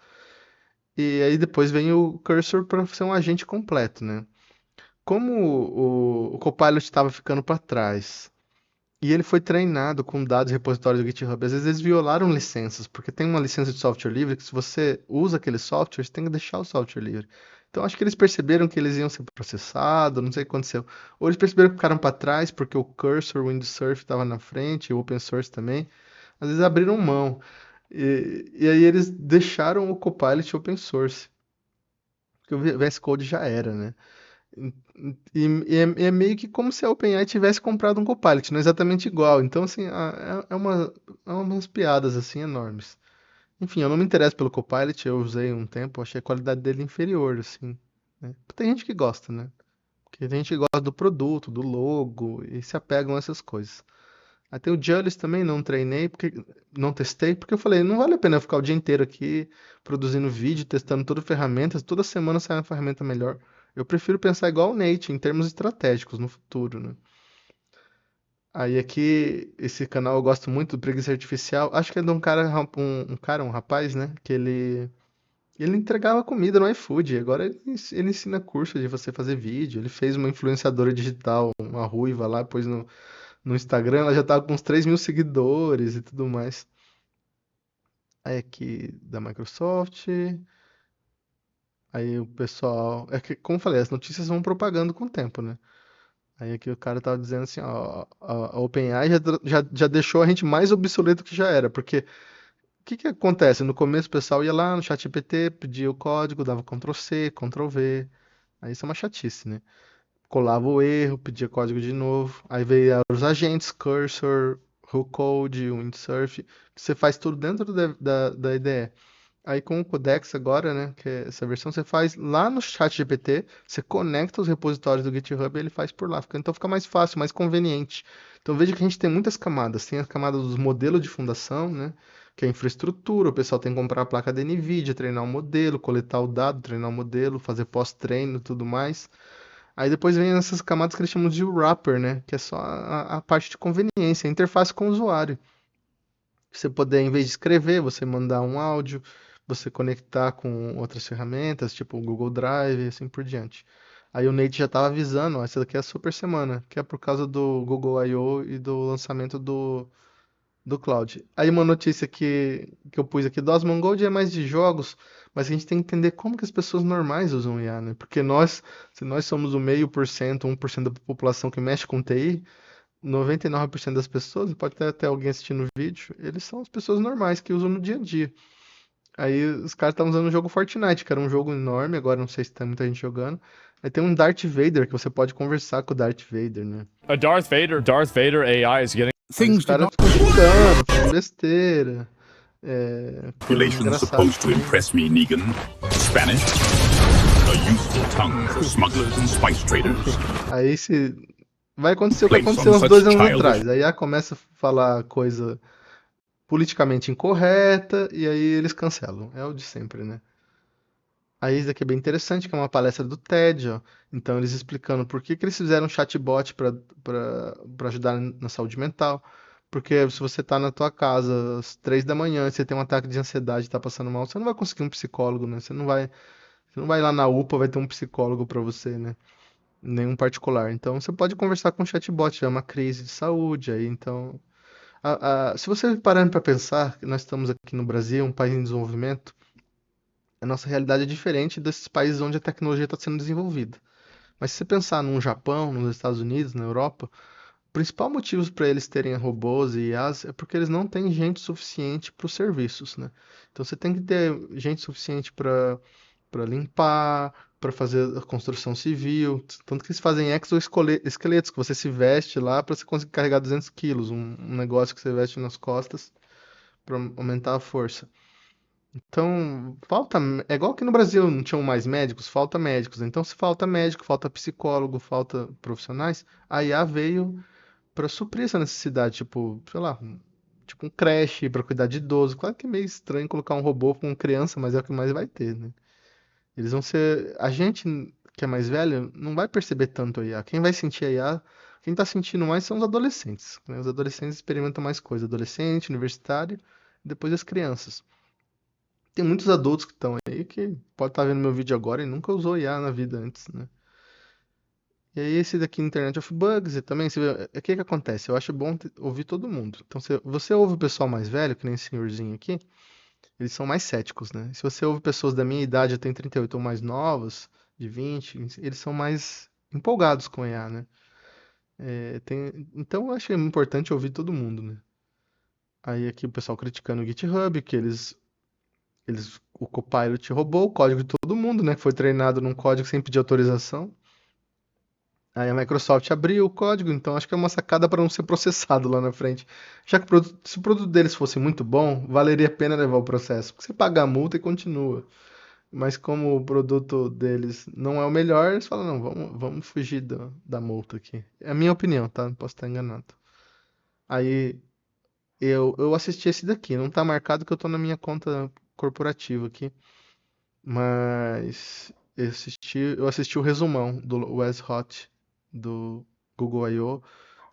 E aí depois vem o Cursor para ser um agente completo, né? Como o Copilot estava ficando para trás E ele foi treinado com dados repositórios do GitHub. Às vezes eles violaram licenças, porque tem uma licença de software livre que se você usa aquele software, você tem que deixar o software livre. Então acho que eles perceberam que eles iam ser processados, não sei o que aconteceu. Ou eles perceberam que ficaram para trás porque o Cursor, o Windsurf estava na frente, o Open Source também. Às vezes abriram mão. E aí eles deixaram o Copilot open source. Porque o VS Code já era, né? E é meio que como se a OpenAI tivesse comprado um Copilot, não é exatamente igual. Então, assim, é umas piadas, assim, enormes. Enfim, eu não me interesso pelo Copilot, eu usei um tempo, achei a qualidade dele inferior, assim, né? Tem gente que gosta, né? Porque tem gente que gosta do produto, do logo, e se apegam a essas coisas. Até o Julius também não treinei, porque não testei, porque eu falei, não vale a pena eu ficar o dia inteiro aqui produzindo vídeo, testando todas as ferramentas, toda semana sai uma ferramenta melhor. Eu prefiro pensar igual o Nate, em termos estratégicos no futuro, né? Aí aqui, esse canal eu gosto muito do Preguiça Artificial. Acho que é de um cara, um rapaz, né? Que ele entregava comida no iFood. Agora ele ensina curso de você fazer vídeo. Ele fez uma influenciadora digital, uma ruiva lá, pôs no Instagram, ela já tava com uns 3.000 seguidores e tudo mais. Aí aqui da Microsoft, aí o pessoal. É que, como eu falei, as notícias vão propagando com o tempo, né? Aí aqui o cara tava dizendo assim, ó, a OpenAI já deixou a gente mais obsoleto que já era, porque o que que acontece? No começo o pessoal ia lá no ChatGPT, pedia o código, dava Ctrl+C, Ctrl+V, aí isso é uma chatice, né? Colava o erro, pedia código de novo. Aí veio os agentes, Cursor, WhoCode, Windsurf, que você faz tudo dentro da IDE. Aí com o Codex agora, né, que é essa versão, você faz lá no ChatGPT, você conecta os repositórios do GitHub e ele faz por lá. Então fica mais fácil, mais conveniente. Então veja que a gente tem muitas camadas. Tem as camadas dos modelos de fundação, né, que é a infraestrutura, o pessoal tem que comprar a placa da NVIDIA, treinar o modelo, coletar o dado, treinar o modelo, fazer pós-treino e tudo mais. Aí depois vem essas camadas que eles chamam de wrapper, né? Que é só a parte de conveniência, a interface com o usuário. Você poder, em vez de escrever, você mandar um áudio, você conectar com outras ferramentas, tipo o Google Drive e assim por diante. Aí o Nate já estava avisando, ó, essa daqui é a super semana, que é por causa do Google I/O e do lançamento do cloud. Aí uma notícia que eu pus aqui, do Osmond Gold é mais de jogos, mas a gente tem que entender como que as pessoas normais usam IA, né? Porque se nós somos o 0,5%, 1% da população que mexe com TI, 99% das pessoas, pode ter até alguém assistindo o vídeo, eles são as pessoas normais que usam no dia a dia. Aí os caras estavam usando o jogo Fortnite, que era um jogo enorme, agora não sei se tem muita gente jogando. Aí tem um Darth Vader, que você pode conversar com o Darth Vader, né? A Darth Vader AI is getting Aí os Things did caras not. ficam xingando, falando besteira, coisas Population engraçadas supposed to também. impress me, Negan. Spanish, a useful tongue for smugglers and spice traders. Aí se vai acontecer o que Place aconteceu on uns such 2 anos childish- atrás. Aí a começa a falar coisa politicamente incorreta e aí eles cancelam. É o de sempre, né? Aí isso aqui é bem interessante, que é uma palestra do TED, ó. Então eles explicando por que que eles fizeram um chatbot para ajudar na saúde mental. Porque se você tá na tua casa às 3 da manhã, e você tem um ataque de ansiedade e tá passando mal, você não vai conseguir um psicólogo, né? Você não vai lá na UPA, vai ter um psicólogo para você, né? Nenhum particular. Então você pode conversar com o chatbot, é uma crise de saúde, aí então. Se você parando para pensar que nós estamos aqui no Brasil, um país em desenvolvimento, a nossa realidade é diferente desses países onde a tecnologia está sendo desenvolvida. Mas se você pensar num Japão, nos Estados Unidos, na Europa, o principal motivo para eles terem robôs e IAs é porque eles não têm gente suficiente para os serviços, né? Então você tem que ter gente suficiente para limpar, para fazer a construção civil. Tanto que eles fazem exoesqueletos, que você se veste lá para você conseguir carregar 200 quilos, um negócio que você veste nas costas para aumentar a força. Então, é igual que no Brasil não tinham mais médicos, falta médicos. Então, se falta médico, falta psicólogo, falta profissionais, a IA veio para suprir essa necessidade, tipo, sei lá, tipo um creche para cuidar de idoso. Claro que é meio estranho colocar um robô com criança, mas é o que mais vai ter, né? Eles vão ser. A gente que é mais velho não vai perceber tanto a IA. Quem vai sentir a IA, quem tá sentindo mais são os adolescentes, né? Os adolescentes experimentam mais coisa. Adolescente, universitário, e depois as crianças. Tem muitos adultos que estão aí que pode estar vendo meu vídeo agora e nunca usou IA na vida antes, né? E aí esse daqui, Internet of Bugs, e também, você vê, o que que acontece? Eu acho bom ouvir todo mundo. Então, você ouve o pessoal mais velho, que nem esse senhorzinho aqui, eles são mais céticos, né? Se você ouve pessoas da minha idade, eu tenho 38 ou mais novas, de 20, eles são mais empolgados com IA, né? Então, eu acho importante ouvir todo mundo, né? Aí aqui o pessoal criticando o GitHub, que o Copilot roubou o código de todo mundo, né? Foi treinado num código sem pedir autorização. Aí a Microsoft abriu o código, então acho que é uma sacada para não ser processado lá na frente. Já que se o produto deles fosse muito bom, valeria a pena levar o processo, porque você paga a multa e continua. Mas como o produto deles não é o melhor, eles falam, não, vamos fugir da multa aqui. É a minha opinião, tá? Posso estar enganado. Aí eu assisti esse daqui, não tá marcado que eu tô na minha conta corporativa aqui, mas eu assisti o resumão do Wes Hot do Google I/O.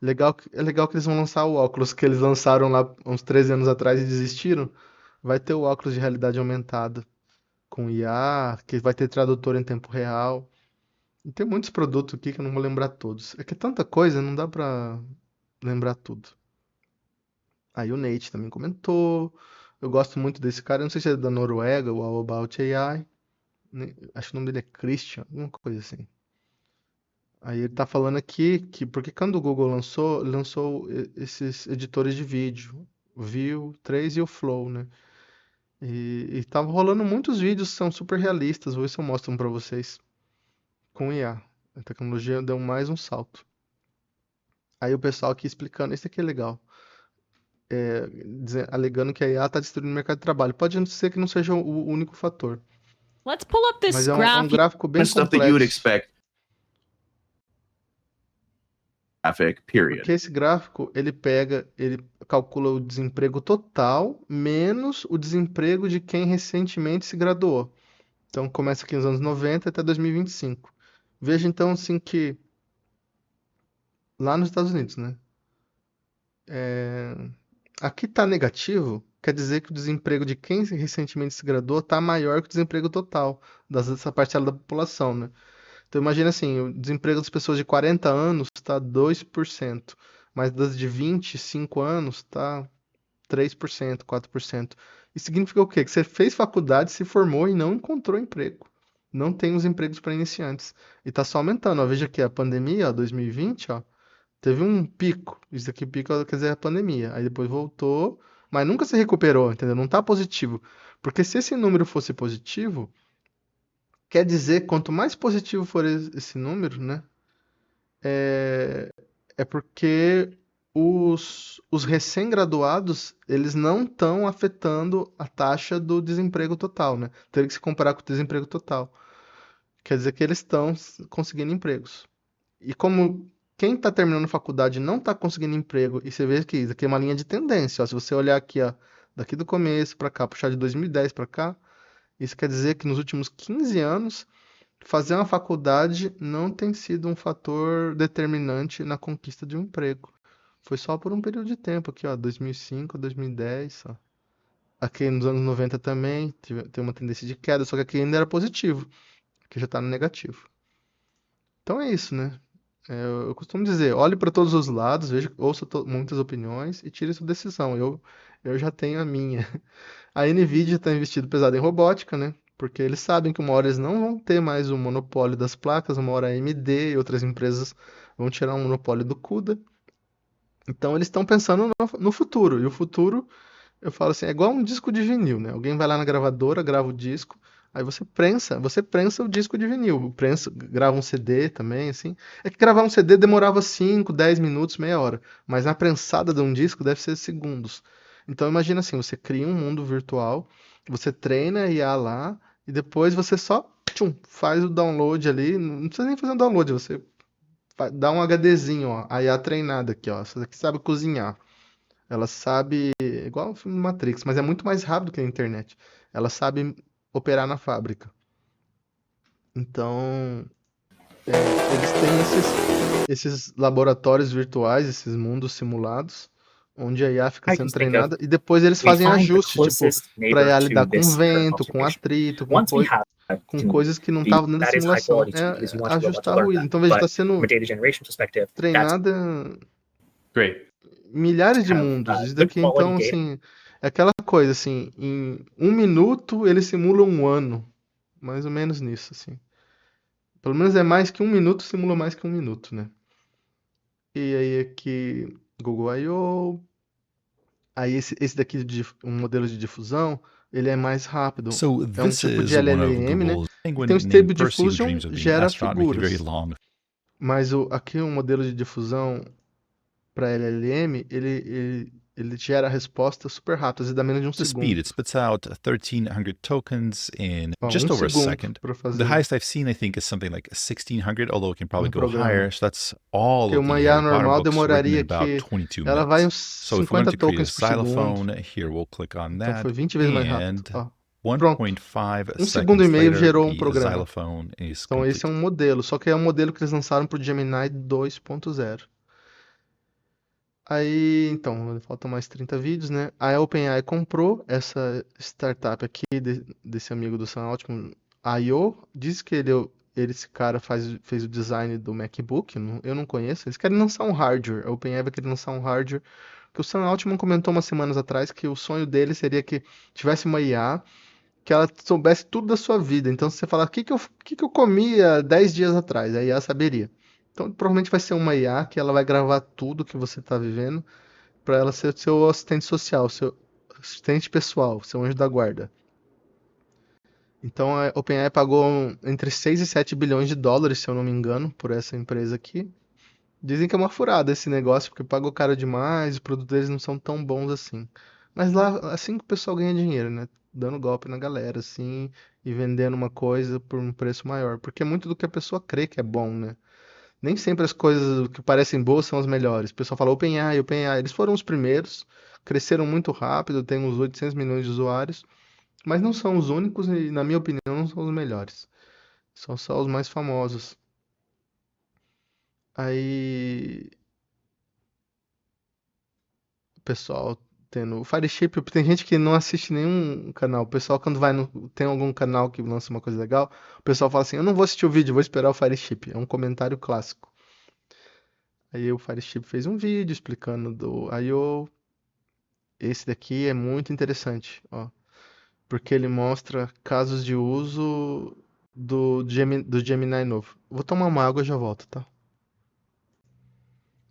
É legal que eles vão lançar o óculos que eles lançaram lá uns 13 anos atrás e desistiram. Vai ter o óculos de realidade aumentada com IA, que vai ter tradutor em tempo real. E tem muitos produtos aqui que eu não vou lembrar todos. É que é tanta coisa, não dá pra lembrar tudo. Aí o Nate também comentou. Eu gosto muito desse cara. Eu não sei se é da Noruega, o All About AI. Acho que o nome dele é Christian, alguma coisa assim. Aí ele tá falando aqui que, porque quando o Google lançou esses editores de vídeo, o View 3 e o Flow, né? E tava rolando muitos vídeos que são super realistas, vou ver se eu mostro um pra vocês, com IA. A tecnologia deu mais um salto. Aí o pessoal aqui explicando, isso aqui é legal, alegando que a IA tá destruindo o mercado de trabalho. Pode ser que não seja o único fator, Let's pull up this mas é um graph. gráfico bem Stuff that you would complexo. expect. Graphic, period. Porque esse gráfico, ele calcula o desemprego total menos o desemprego de quem recentemente se graduou. Então começa aqui nos anos 90 até 2025. Veja então assim que lá nos Estados Unidos, né? Aqui está negativo, quer dizer que o desemprego de quem recentemente se graduou está maior que o desemprego total dessa parcela da população, né? Então imagina assim, o desemprego das pessoas de 40 anos está 2%, mas das de 25 anos está 3%, 4%. Isso significa o quê? Que você fez faculdade, se formou e não encontrou emprego. Não tem os empregos para iniciantes. E está só aumentando. Ó, veja aqui, a pandemia, ó, 2020, ó, teve um pico. Isso aqui, pico, quer dizer, a pandemia. Aí depois voltou, mas nunca se recuperou, entendeu? Não está positivo. Porque se esse número fosse positivo, quer dizer, quanto mais positivo for esse número, né? É porque os recém-graduados, eles não estão afetando a taxa do desemprego total, né? Teria que se comparar com o desemprego total. Quer dizer que eles estão conseguindo empregos. E como quem está terminando faculdade não está conseguindo emprego, e você vê que isso aqui é uma linha de tendência, ó, se você olhar aqui, ó, daqui do começo para cá, puxar de 2010 para cá, isso quer dizer que nos últimos 15 anos, fazer uma faculdade não tem sido um fator determinante na conquista de um emprego. Foi só por um período de tempo aqui, ó, 2005, 2010, ó. Aqui nos anos 90 também tem uma tendência de queda, só que aqui ainda era positivo, aqui já está no negativo. Então é isso, né? Eu costumo dizer, olhe para todos os lados, ouça muitas opiniões e tire sua decisão. Eu já tenho a minha. A Nvidia está investindo pesado em robótica, né? Porque eles sabem que uma hora eles não vão ter mais o monopólio das placas, uma hora a AMD e outras empresas vão tirar o monopólio do CUDA. Então eles estão pensando no futuro. E o futuro, eu falo assim, é igual um disco de vinil, né? Alguém vai lá na gravadora, grava o disco, aí você prensa o disco de vinil, grava um CD também, assim. É que gravar um CD demorava 5, 10 minutos, meia hora, mas na prensada de um disco deve ser segundos. Então imagina assim, você cria um mundo virtual, você treina a IA lá, e depois você só faz o download ali, não precisa nem fazer um download, você dá um HDzinho, ó, a IA treinada aqui, ó, essa daqui sabe cozinhar. Ela sabe, igual o filme Matrix, mas é muito mais rápido que a internet. Ela sabe operar na fábrica. Então, eles têm esses laboratórios virtuais, esses mundos simulados, onde a IA fica I sendo can think of, treinada e depois eles we fazem find the ajustes, tipo, closest para neighbor IA to lidar com this current vento, com observation. atrito, Once we have com coisas que não TV, estavam dentro da that is high simulação. quality TV because É you want your robot to ajustar learn ruído. that. Então veja, está But from sendo a data generation perspective, that's treinada Great. milhares de have mundos. Isso good daqui, quality então, data. assim, é aquela coisa, assim, em 1 minuto ele simula um ano. Mais ou menos nisso, assim. Pelo menos é mais que 1 minuto, simula mais que 1 minuto, né? E aí aqui, Google I/O. Aí esse daqui, um modelo de difusão, ele é mais rápido. So É um this tipo de is one of LLM, né? Google's E penguin tem o named Stable Percy, who Diffusion, dreams of being an gera astronaut, making very figuras. long. Mas aqui um modelo de difusão para LLM, ele gera respostas super rápidas e dá menos de um The speed, segundo. it spits out 1,300 tokens in Ó, just over a segundo second. para The fazer. highest I've seen, I think, is something like 1,600, although it can probably go programa. higher. So that's all Porque of the uma IA Harry Potter normal books written in demoraria about que 22 ela vai minutes. uns So if we 50 wanted to create a tokens por segundo. xylophone, here we'll click on Então that. foi 20 vezes mais rápido. And Ó, pronto. 1.5 segundo e seconds meio later, gerou um the programa. xylophone is Então esse complete. é um modelo, só que é um modelo que eles lançaram pro Gemini 2.0. Aí, então, faltam mais 30 vídeos, né? A OpenAI comprou essa startup aqui desse amigo do Sam Altman, I/O. Diz que esse cara fez o design do MacBook, eu não conheço. Eles querem lançar um hardware, a OpenAI vai querer lançar um hardware. Que o Sam Altman comentou umas semanas atrás que o sonho dele seria que tivesse uma IA que ela soubesse tudo da sua vida. Então, se você falar, o que eu comia 10 dias atrás? A IA saberia. Então, provavelmente vai ser uma IA que ela vai gravar tudo que você está vivendo para ela ser seu assistente social, seu assistente pessoal, seu anjo da guarda. Então, a OpenAI pagou entre 6 e 7 bilhões de dólares, se eu não me engano, por essa empresa aqui. Dizem que é uma furada esse negócio, porque pagou caro demais, os produtos deles não são tão bons assim. Mas lá, assim que o pessoal ganha dinheiro, né? Dando golpe na galera, assim, e vendendo uma coisa por um preço maior. Porque é muito do que a pessoa crê que é bom, né? Nem sempre as coisas que parecem boas são as melhores. O pessoal fala OpenAI, OpenAI. Eles foram os primeiros, cresceram muito rápido, tem uns 800 milhões de usuários, mas não são os únicos e, na minha opinião, não são os melhores. São só os mais famosos. Aí, o pessoal tendo o Fireship, tem gente que não assiste nenhum canal. O pessoal, quando tem algum canal que lança uma coisa legal, o pessoal fala assim: eu não vou assistir o vídeo, vou esperar o Fireship. É um comentário clássico. Aí o Fireship fez um vídeo explicando do I/O. Esse daqui é muito interessante, ó, porque ele mostra casos de uso do Gemini novo. Vou tomar uma água e já volto, tá?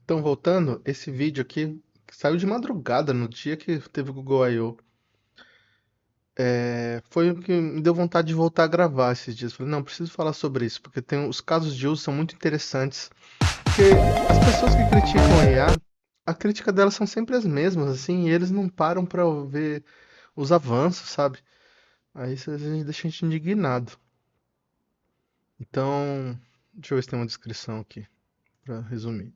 Então, voltando, esse vídeo aqui saiu de madrugada, no dia que teve o Google I/O. Foi o que me deu vontade de voltar a gravar esses dias. Falei, não, preciso falar sobre isso, porque os casos de uso são muito interessantes. Porque as pessoas que criticam a IA, a crítica delas são sempre as mesmas, assim, e eles não param pra ver os avanços, sabe? Aí isso às vezes deixa a gente indignado. Então, deixa eu ver se tem uma descrição aqui, pra resumir.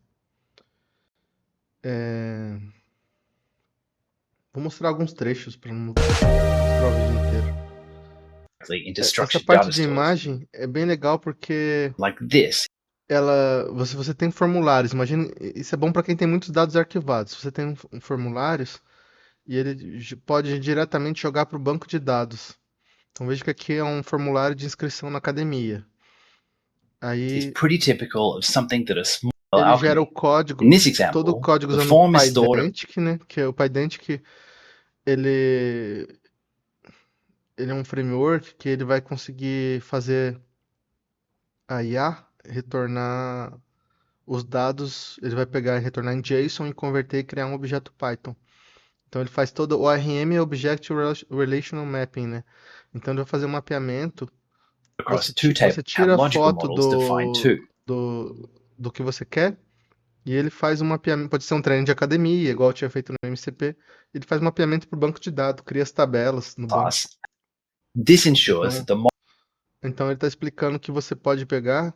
Vou mostrar alguns trechos pra não mostrar o vídeo inteiro. Into Essa structured parte data de stores imagem é bem legal porque like this. você tem formulários. Imagina, isso é bom para quem tem muitos dados arquivados. Você tem formulários e ele pode diretamente jogar para o banco de dados. Então veja que aqui é um formulário de inscrição na academia. Is Aí pretty typical of something that a small ele gera o alchemy. código, In this todo o example, código the usando o form is stored. PyDantic, né? Que é o Pydantic, ele é um framework que ele vai conseguir fazer a IA retornar os dados, ele vai pegar e retornar em JSON e converter e criar um objeto Python. Então ele faz todo o ORM é Object Relational Mapping, né? Então ele vai fazer um mapeamento. Across Você two tables, tira a logical foto models defined too. do que você quer e ele faz um mapeamento. Pode ser um treino de academia, igual eu tinha feito no MCP. Ele faz um mapeamento para o banco de dados, cria as tabelas no banco. Class. This ensures that the Então ele está explicando que você pode pegar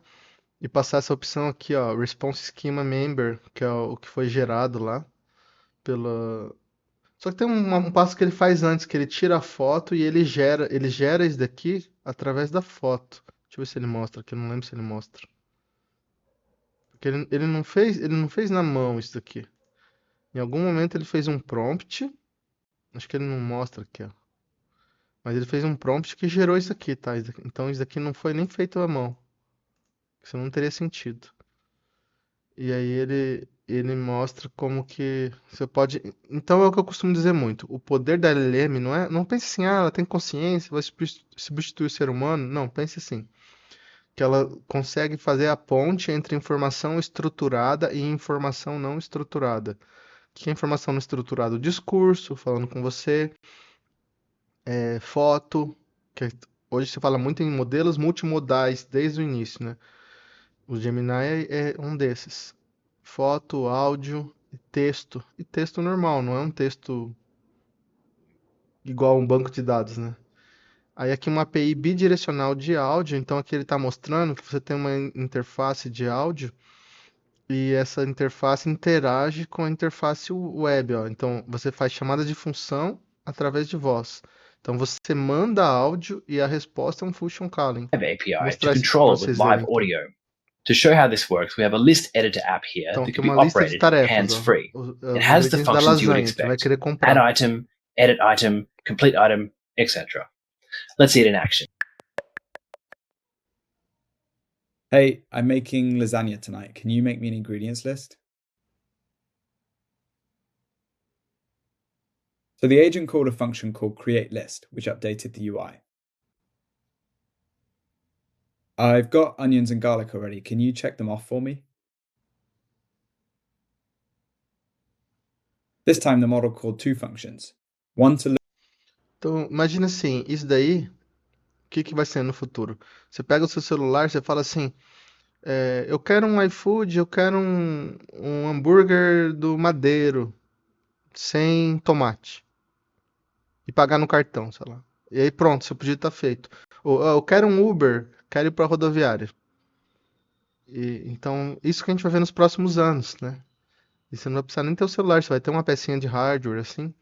e passar essa opção aqui, ó, Response Schema Member, que é o que foi gerado lá pela. Só que tem um passo que ele faz antes, que ele tira a foto e ele gera isso daqui através da foto. Deixa eu ver se ele mostra aqui, eu não lembro se ele mostra. Porque ele não fez na mão isso daqui. Em algum momento ele fez um prompt, acho que ele não mostra aqui, ó. Mas ele fez um prompt que gerou isso aqui, tá? Então isso aqui não foi nem feito à mão. Isso não teria sentido. E aí ele mostra como que você pode. Então é o que eu costumo dizer muito. O poder da LLM não pense assim, ah, ela tem consciência, vai substituir o ser humano. Não, pense assim, que ela consegue fazer a ponte entre informação estruturada e informação não estruturada. O que é informação não estruturada? O discurso, falando com você, foto, que hoje se fala muito em modelos multimodais desde o início, né? O Gemini é um desses. Foto, áudio e texto. E texto normal, não é um texto igual a um banco de dados, né? Aí aqui uma API bidirecional de áudio, então aqui ele está mostrando que você tem uma interface de áudio e essa interface interage com a interface web, ó. Então você faz chamada de função através de voz. Então você manda áudio e a resposta é um function calling. Vou API to mostrar isso control para it with vocês live verem. Então. audio. To show how this works, we have a list editor app here Então that aqui can be uma lista de operated tarefas, ó. hands-free. Os It has the ingredientes da functions you would lasanha que você vai expect. querer Add comprar. item, edit item, complete item, etc. Let's see it in action. Hey, I'm making lasagna tonight. Can you make me an ingredients list? So the agent called a function called createList, which updated the UI. I've got onions and garlic already. Can you check them off for me? This time the model called two functions. One to look. Então, imagina assim, isso daí, o que vai ser no futuro? Você pega o seu celular, você fala assim, eu quero um iFood, eu quero um hambúrguer do Madeiro, sem tomate. E pagar no cartão, sei lá. E aí pronto, seu pedido tá feito. Ou, eu quero um Uber, quero ir pra rodoviária. Então, isso que a gente vai ver nos próximos anos, né? E você não vai precisar nem ter o celular, você vai ter uma pecinha de hardware, assim.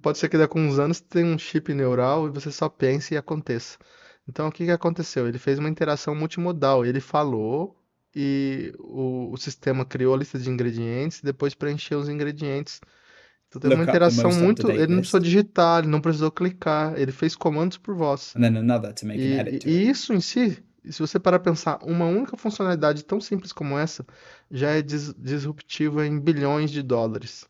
Pode ser que daqui a uns anos tenha um chip neural e você só pense e aconteça. Então, o que aconteceu? Ele fez uma interação multimodal. Ele falou e o sistema criou a lista de ingredientes e depois preencheu os ingredientes. Então, teve uma Look up the interação most muito. up-to-date Ele não precisou list, digitar, ele não precisou clicar, ele fez comandos por voz. and then another to make an edit to it. E isso em si, se você parar pra pensar, uma única funcionalidade tão simples como essa já é disruptiva em bilhões de dólares.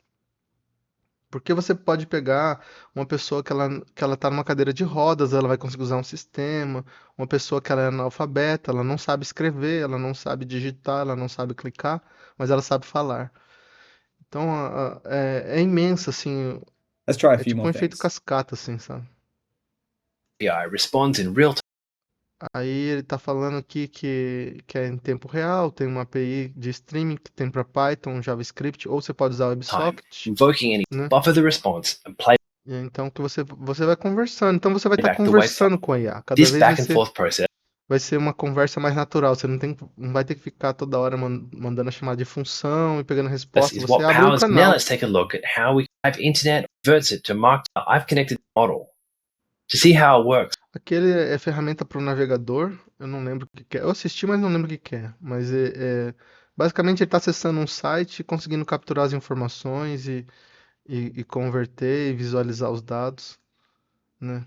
Porque você pode pegar uma pessoa que ela tá numa cadeira de rodas, ela vai conseguir usar um sistema, uma pessoa que ela é analfabeta, ela não sabe escrever, ela não sabe digitar, ela não sabe clicar, mas ela sabe falar. Então, é imenso, assim, Let's try a é few tipo um more efeito things. cascata, assim, sabe? API responds in real time. Aí ele tá falando aqui que é em tempo real, tem uma API de streaming que tem para Python, JavaScript, ou você pode usar WebSocket, Invoking any né? buffer the response and play E então que você vai conversando. Então você vai estar back the conversando com a IA. Cada this vez back and forth process. vai ser uma conversa mais natural. Você não vai ter que ficar toda hora mandando a chamada de função e pegando resposta. Is Você what abre um powers. Now canal. let's take a look at how we have internet converts it to marked. I've connected the model to see how it works. Aquele é ferramenta para o navegador. Eu não lembro o que é. Eu assisti, mas não lembro o que é. Mas basicamente ele está acessando um site, conseguindo capturar as informações e converter e visualizar os dados, né?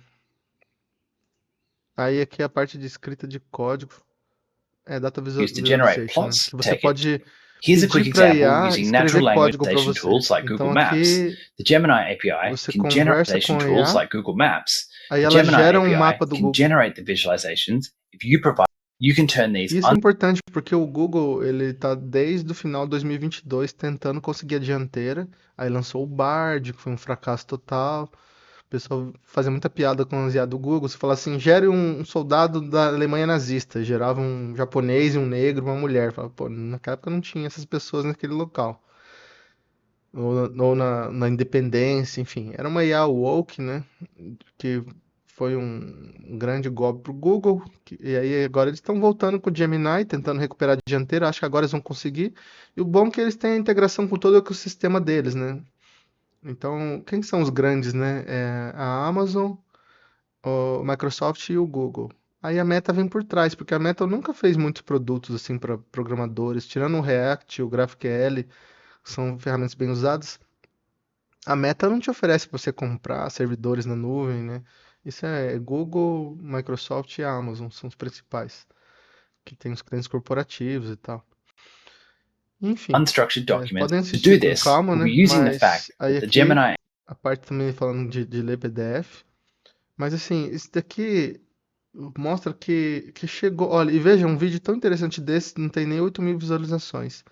Aí aqui é a parte de escrita de código. Data Used to generate visualization, né? plots. Que você Take it. pode Here's a quick pedir para example IA using natural escrever language código para translation você. tools like Então Google Maps. aqui The Gemini API você can generate conversa visualization com a tools IA, like Google Maps. aí The ela Gemini gera um API mapa do can Google. generate the visualizations. If you provide, you can turn these Isso é importante porque o Google ele está desde o final de 2022 tentando conseguir a dianteira. Aí lançou o Bard, que foi um fracasso total. O pessoal fazia muita piada com as IA do Google. Você fala assim, gere um soldado da Alemanha nazista. Gerava um japonês, um negro, uma mulher. Fala, pô, naquela época não tinha essas pessoas naquele local. Ou na Independência, enfim. Era uma IA woke, né? Que foi um grande golpe pro Google. E aí agora eles estão voltando com o Gemini, tentando recuperar a dianteira. Acho que agora eles vão conseguir. E o bom é que eles têm a integração com todo o ecossistema deles, né? Então, quem são os grandes, né? É a Amazon, o Microsoft e o Google. Aí a Meta vem por trás, porque a Meta nunca fez muitos produtos assim para programadores, tirando o React, o GraphQL, são ferramentas bem usadas. A Meta não te oferece para você comprar servidores na nuvem, né? Isso é Google, Microsoft e Amazon, são os principais, que tem os clientes corporativos e tal. Enfim, unstructured documents. podem To assistir do com this, calma, we'll né? be using the Mas fact aí that the aqui, Gemini a parte também falando de ler PDF. Mas assim, isso daqui mostra que chegou. Olha, e veja, um vídeo tão interessante desse não tem nem 8.000 visualizações.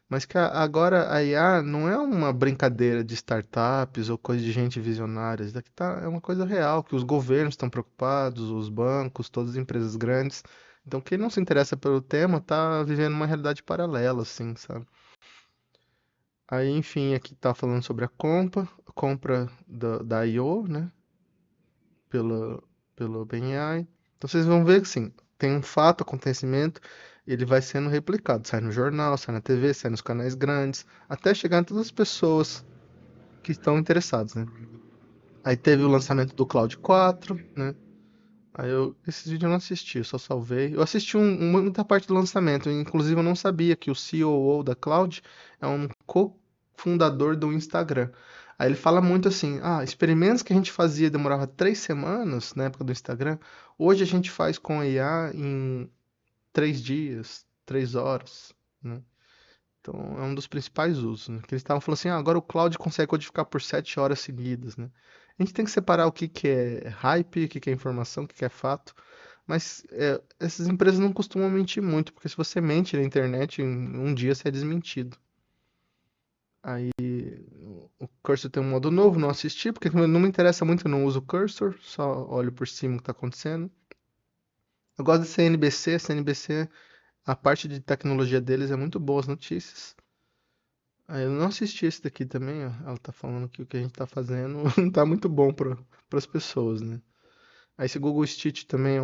Mas que agora a IA não é uma brincadeira de startups ou coisa de gente visionária. Isso daqui é uma coisa real, que os governos estão preocupados, os bancos, todas as empresas grandes. Então, quem não se interessa pelo tema tá vivendo uma realidade paralela, assim, sabe? Aí, enfim, aqui tá falando sobre a compra da I.O., né? Pelo OpenAI. Então vocês vão ver que sim, tem um fato, acontecimento, ele vai sendo replicado, sai no jornal, sai na TV, sai nos canais grandes, até chegar em todas as pessoas que estão interessadas, né? Aí teve o lançamento do Cloud 4, né? Esses vídeos eu não assisti, eu só salvei. Eu assisti muita parte do lançamento, inclusive eu não sabia que o COO da Cloud é um cofundador do Instagram. Aí ele fala muito assim, experimentos que a gente fazia demorava 3 semanas na época do Instagram, hoje a gente faz com a IA em 3 dias, 3 horas, né? Então é um dos principais usos, né? Que eles estavam falando assim, agora o Cloud consegue codificar por 7 horas seguidas, né? A gente tem que separar o que que é hype, o que que é informação, o que que é fato. Mas essas empresas não costumam mentir muito, porque se você mente na internet, em um dia você é desmentido. Aí o Cursor tem um modo novo, não assisti, porque não me interessa muito, eu não uso o Cursor, só olho por cima o que está acontecendo. Eu gosto da CNBC, CNBC, a parte de tecnologia deles é muito boa, as notícias. Aí eu não assisti esse daqui também, ó. Ela tá falando que o que a gente tá fazendo não tá muito bom para as pessoas, né? Aí esse Google Stitch também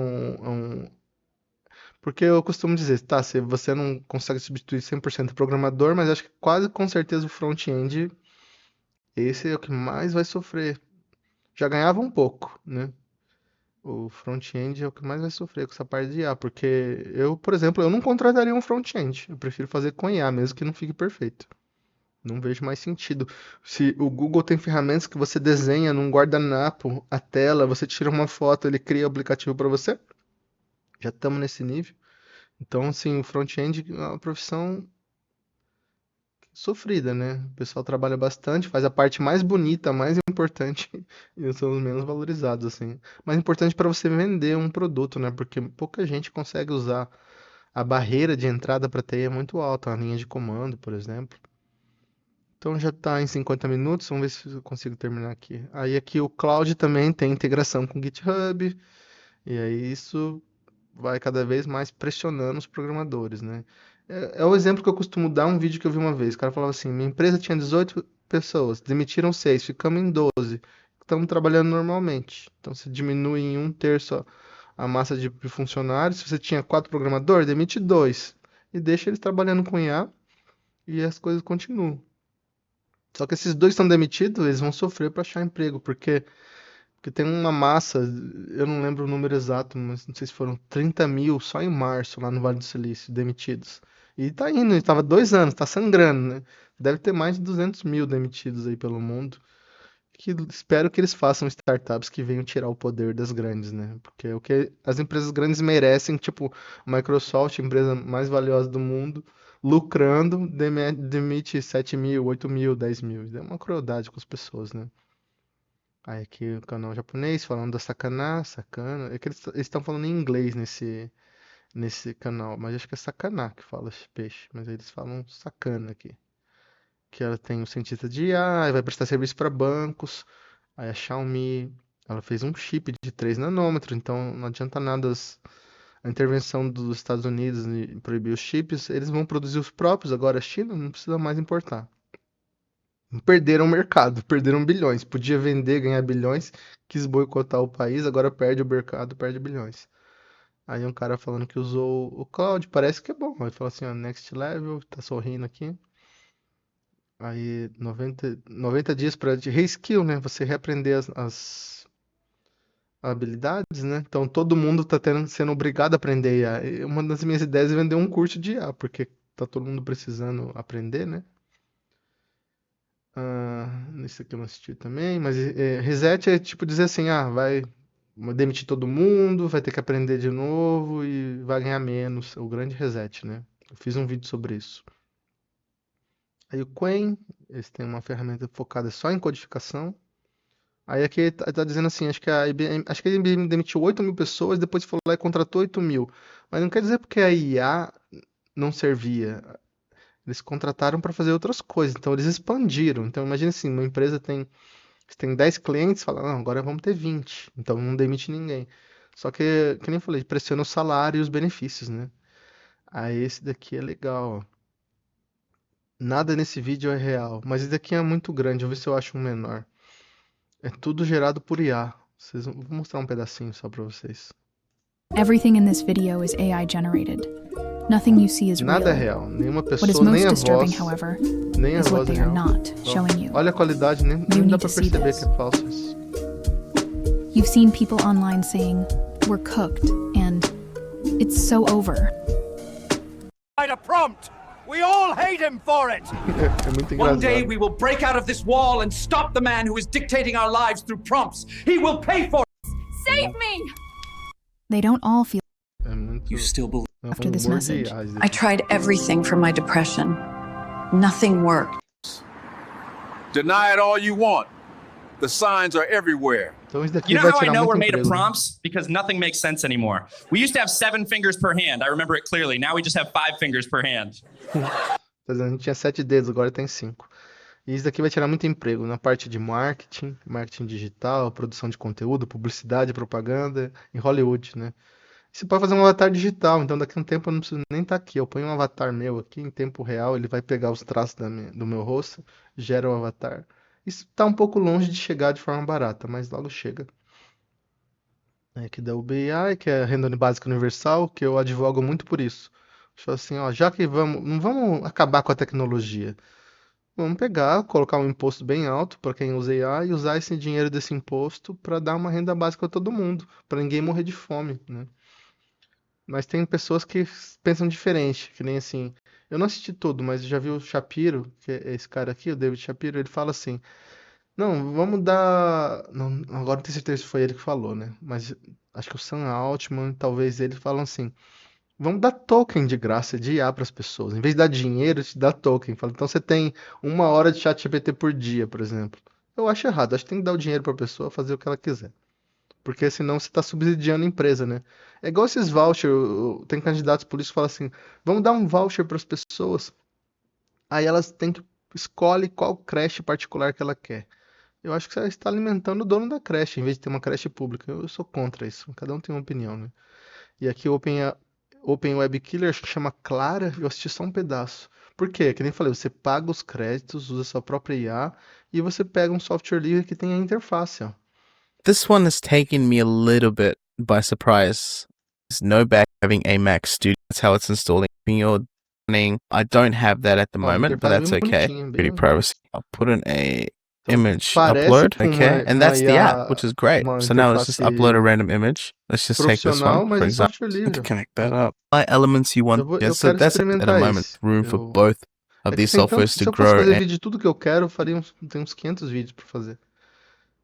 porque eu costumo dizer, tá, se você não consegue substituir 100% o programador, mas acho que quase com certeza o front-end, esse é o que mais vai sofrer. Já ganhava um pouco, né? O front-end é o que mais vai sofrer com essa parte de IA, porque eu, por exemplo, eu não contrataria um front-end. Eu prefiro fazer com IA, mesmo que não fique perfeito. Não vejo mais sentido. Se o Google tem ferramentas que você desenha num guardanapo a tela, você tira uma foto, ele cria o aplicativo para você. Já estamos nesse nível. Então, assim, o front-end é uma profissão sofrida, né? O pessoal trabalha bastante, faz a parte mais bonita, mais importante, e são os menos valorizados, assim. Mais importante para você vender um produto, né? Porque pouca gente consegue usar. A barreira de entrada para TI é muito alta, a linha de comando, por exemplo. Então já está em 50 minutos, vamos ver se eu consigo terminar aqui. Aí aqui o Cloud também tem integração com o GitHub, e aí isso vai cada vez mais pressionando os programadores, né? É o exemplo que eu costumo dar, um vídeo que eu vi uma vez. O cara falava assim, minha empresa tinha 18 pessoas, demitiram 6, ficamos em 12. Estamos trabalhando normalmente. Então você diminui em 1/3 a massa de funcionários. Se você tinha 4 programadores, demite 2. E deixa eles trabalhando com IA e as coisas continuam. Só que esses 2 estão demitidos, eles vão sofrer para achar emprego, porque tem uma massa, eu não lembro o número exato, mas não sei se foram 30 mil só em março, lá no Vale do Silício, demitidos. E tá indo, estava 2 anos, tá sangrando, né? Deve ter mais de 200 mil demitidos aí pelo mundo. Que espero que eles façam startups que venham tirar o poder das grandes, né? Porque o que as empresas grandes merecem, tipo Microsoft, a empresa mais valiosa do mundo, lucrando, demite 7 mil, 8 mil, 10 mil. É uma crueldade com as pessoas, né? Aí aqui o canal japonês falando da sakana. É que eles estão falando em inglês nesse canal, mas acho que é sakana que fala esse peixe, mas eles falam sakana aqui. Que ela tem um cientista de IA, vai prestar serviço para bancos. Aí a Xiaomi, ela fez um chip de 3 nanômetros, então não adianta nada a intervenção dos Estados Unidos em proibir os chips, eles vão produzir os próprios, agora a China não precisa mais importar. Perderam o mercado, perderam bilhões. Podia vender, ganhar bilhões, quis boicotar o país, agora perde o mercado, perde bilhões. Aí um cara falando que usou o cloud, parece que é bom. Aí fala assim, ó, next level, tá sorrindo aqui. Aí 90 dias para reskill, né? Você reaprender as habilidades, né? Então todo mundo tá sendo obrigado a aprender IA. E uma das minhas ideias é vender um curso de IA, porque tá todo mundo precisando aprender, né? Nesse aqui eu não assisti também, mas reset é tipo dizer assim, vai demitir todo mundo, vai ter que aprender de novo e vai ganhar menos. O grande reset, né? Eu fiz um vídeo sobre isso. Aí o Quen, eles têm uma ferramenta focada só em codificação. Aí aqui tá dizendo assim, acho que a IBM demitiu 8.000 pessoas, depois foi lá e contratou 8.000. Mas não quer dizer porque a IA não servia. Eles contrataram para fazer outras coisas, então eles expandiram. Então imagine assim, uma empresa tem 10 clientes, fala, não, agora vamos ter 20. Então não demite ninguém. Só que nem eu falei, pressiona o salário e os benefícios, né? Aí esse daqui é legal, ó. Nada nesse vídeo é real, mas esse daqui é muito grande, eu vou ver se eu acho um menor. É tudo gerado por IA. Vou mostrar um pedacinho só para vocês. Everything in this video is AI generated. Nothing you see is Nada é real. real, nenhuma What is pessoa, nem most a disturbing, voz, however, nem a is what voz é they are real. not Ó, showing you. olha a qualidade, nem You dá need pra to see perceber this. que é falso isso. You've seen people online saying, "We're cooked," and it's so over. Write a prompt. We all hate him for it. É muito One day engraçado. we will break out of this wall and stop the man who is dictating our lives through prompts. He will pay for it. Save me! They don't all feel É muito. You still believe? É um after this humor de message. IA, isso I daqui. tried everything for my depression. Nothing worked. Deny it all you want. The signs are everywhere. Então isso daqui You know vai how I tirar know muito we're made of emprego, né? prompts? Because nothing makes sense anymore. We used to have 7 fingers per hand. I remember it clearly. Now we just have 5 fingers per hand. Tá dizendo, a gente tinha 7 dedos, agora tem 5. E isso daqui vai tirar muito emprego na parte de marketing digital, produção de conteúdo, publicidade, propaganda, em Hollywood, né? Você pode fazer um avatar digital, então daqui a um tempo eu não preciso nem estar aqui. Eu ponho um avatar meu aqui em tempo real, ele vai pegar os traços do meu rosto, gera o avatar. Isso está um pouco longe de chegar de forma barata, mas logo chega. Aqui da UBI, que é a renda básica universal, que eu advogo muito por isso. Tipo assim, ó, já que não vamos acabar com a tecnologia. Vamos pegar, colocar um imposto bem alto para quem usa IA e usar esse dinheiro desse imposto para dar uma renda básica a todo mundo, para ninguém morrer de fome, né? Mas tem pessoas que pensam diferente, que nem assim. Eu não assisti tudo, mas já vi o Shapiro, que é esse cara aqui, o David Shapiro, ele fala assim: não, vamos dar. Não, agora não tenho certeza se foi ele que falou, né? Mas acho que o Sam Altman, talvez ele falam assim: vamos dar token de graça de IA para as pessoas. Em vez de dar dinheiro, te dá token. Fala, então você tem 1 hora de chat GPT por dia, por exemplo. Eu acho errado, acho que tem que dar o dinheiro para a pessoa fazer o que ela quiser. Porque senão você está subsidiando a empresa, né? É igual esses vouchers, tem candidatos políticos que falam assim, vamos dar um voucher para as pessoas. Aí elas têm que escolher qual creche particular que ela quer. Eu acho que você está alimentando o dono da creche, em vez de ter uma creche pública. Eu sou contra isso, cada um tem uma opinião, né? E aqui o Open Web Killer, acho que chama Clara, eu assisti só um pedaço. Por quê? Que nem falei, você paga os créditos, usa sua própria IA, e você pega um software livre que tem a interface, ó. This one has taken me a little bit by surprise. There's no back having a Mac Studio. That's how it's installing your running. I don't have that at the Ó, a moment, but interface that's bem okay. bonitinha, Pretty bem... privacy. I'll put in a Então, image parece upload, com okay, and that's the IA, app, which is great. uma So now let's just interface upload a random image. Let's just take this profissional, one, mas for é example. software To livre. connect that up. By elements you want. Eu Yeah, so quero that's at the experimentar moment esse. room for both of É que these tem softwares se to eu fosse grow. fazer And vídeo de tudo que eu quero, eu faria tem uns 500 vídeos para fazer.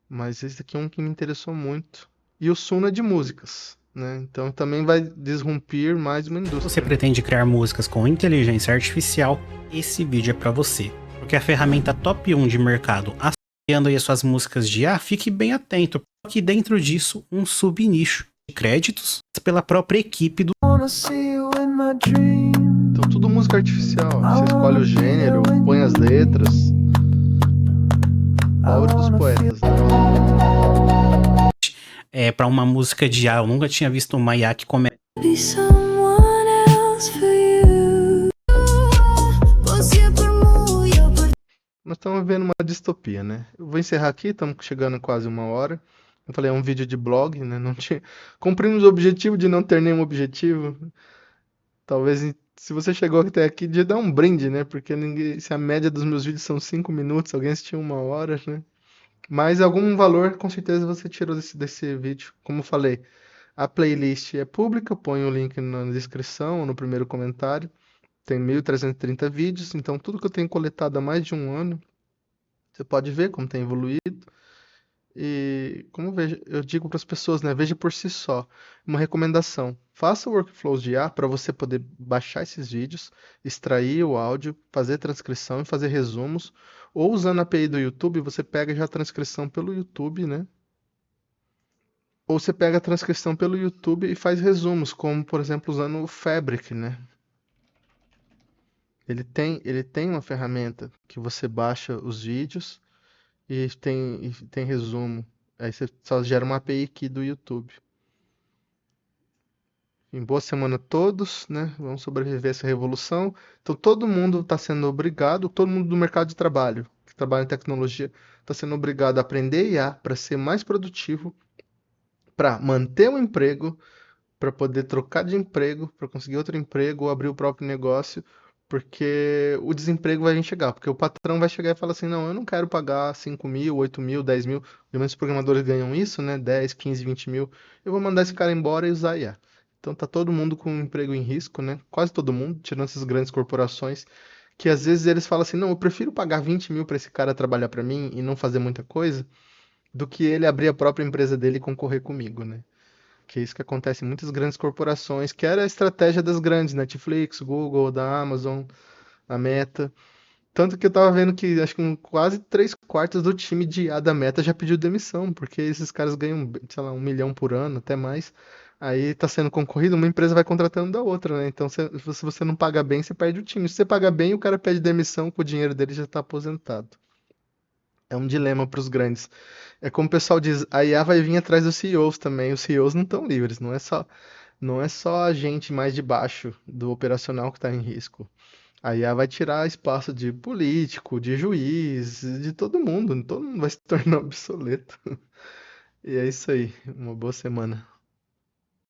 Mas esse aqui é um que me interessou muito. E o Suno é de músicas, né? Então também vai disrumpir mais uma indústria. Você pretende criar músicas com inteligência artificial? Esse vídeo é para você. Porque a ferramenta top 1 de mercado associando aí as suas músicas de IA, fique bem atento. Aqui dentro disso, um subnicho de créditos pela própria equipe do... Então tudo música artificial. Você escolhe o gênero, põe as letras. A obra dos poetas, né? Para uma música de IA, eu nunca tinha visto uma IA que começa... Nós estamos vivendo uma distopia, né? Eu vou encerrar aqui, estamos chegando a quase 1 hora. Eu falei, é um vídeo de blog, né? Não tinha... Cumprimos o objetivo de não ter nenhum objetivo. Talvez, se você chegou até aqui, de dar um brinde, né? Porque se a média dos meus vídeos são 5 minutos, alguém assistiu 1 hora, né? Mas algum valor, com certeza, você tirou desse vídeo. Como eu falei, a playlist é pública, põe o link na descrição ou no primeiro comentário. Tem 1.330 vídeos, então tudo que eu tenho coletado há mais de 1 ano, Você pode ver como tem evoluído. E como eu digo para as pessoas, né, veja por si só. Uma recomendação: faça workflows de IA para você poder baixar esses vídeos, extrair o áudio, fazer transcrição e fazer resumos. Ou usando a API do YouTube, você pega já a transcrição pelo YouTube, né? Ou você pega a transcrição pelo YouTube e faz resumos, como por exemplo usando o Fabric, né? Ele tem uma ferramenta que você baixa os vídeos e tem resumo. Aí você só gera uma API aqui do YouTube. Em boa semana a todos, né? Vamos sobreviver a essa revolução. Então todo mundo está sendo obrigado, todo mundo do mercado de trabalho, que trabalha em tecnologia, está sendo obrigado a aprender IA para ser mais produtivo, para manter o emprego, para poder trocar de emprego, para conseguir outro emprego ou abrir o próprio negócio, porque o desemprego vai chegar, porque o patrão vai chegar e falar assim, não, eu não quero pagar 5 mil, 8 mil, 10 mil, pelo menos os programadores ganham isso, né, 10, 15, 20 mil, eu vou mandar esse cara embora e usar IA. Então tá todo mundo com um emprego em risco, né, quase todo mundo, tirando essas grandes corporações, que às vezes eles falam assim, não, eu prefiro pagar 20 mil para esse cara trabalhar para mim e não fazer muita coisa, do que ele abrir a própria empresa dele e concorrer comigo, né. Que é isso que acontece em muitas grandes corporações, que era a estratégia das grandes, Netflix, Google, da Amazon, a Meta. Tanto que eu tava vendo que acho que quase 3/4 do time de IA da Meta já pediu demissão, porque esses caras ganham, sei lá, 1 milhão por ano, até mais. Aí tá sendo concorrido, uma empresa vai contratando da outra, né? Então se você não paga bem, você perde o time. Se você paga bem, o cara pede demissão, com o dinheiro dele já tá aposentado. É um dilema para os grandes. É como o pessoal diz, a IA vai vir atrás dos CEOs também. Os CEOs não estão livres, não é só a gente mais de baixo do operacional que está em risco. A IA vai tirar espaço de político, de juiz, de todo mundo vai se tornar obsoleto. E é isso aí. Uma boa semana.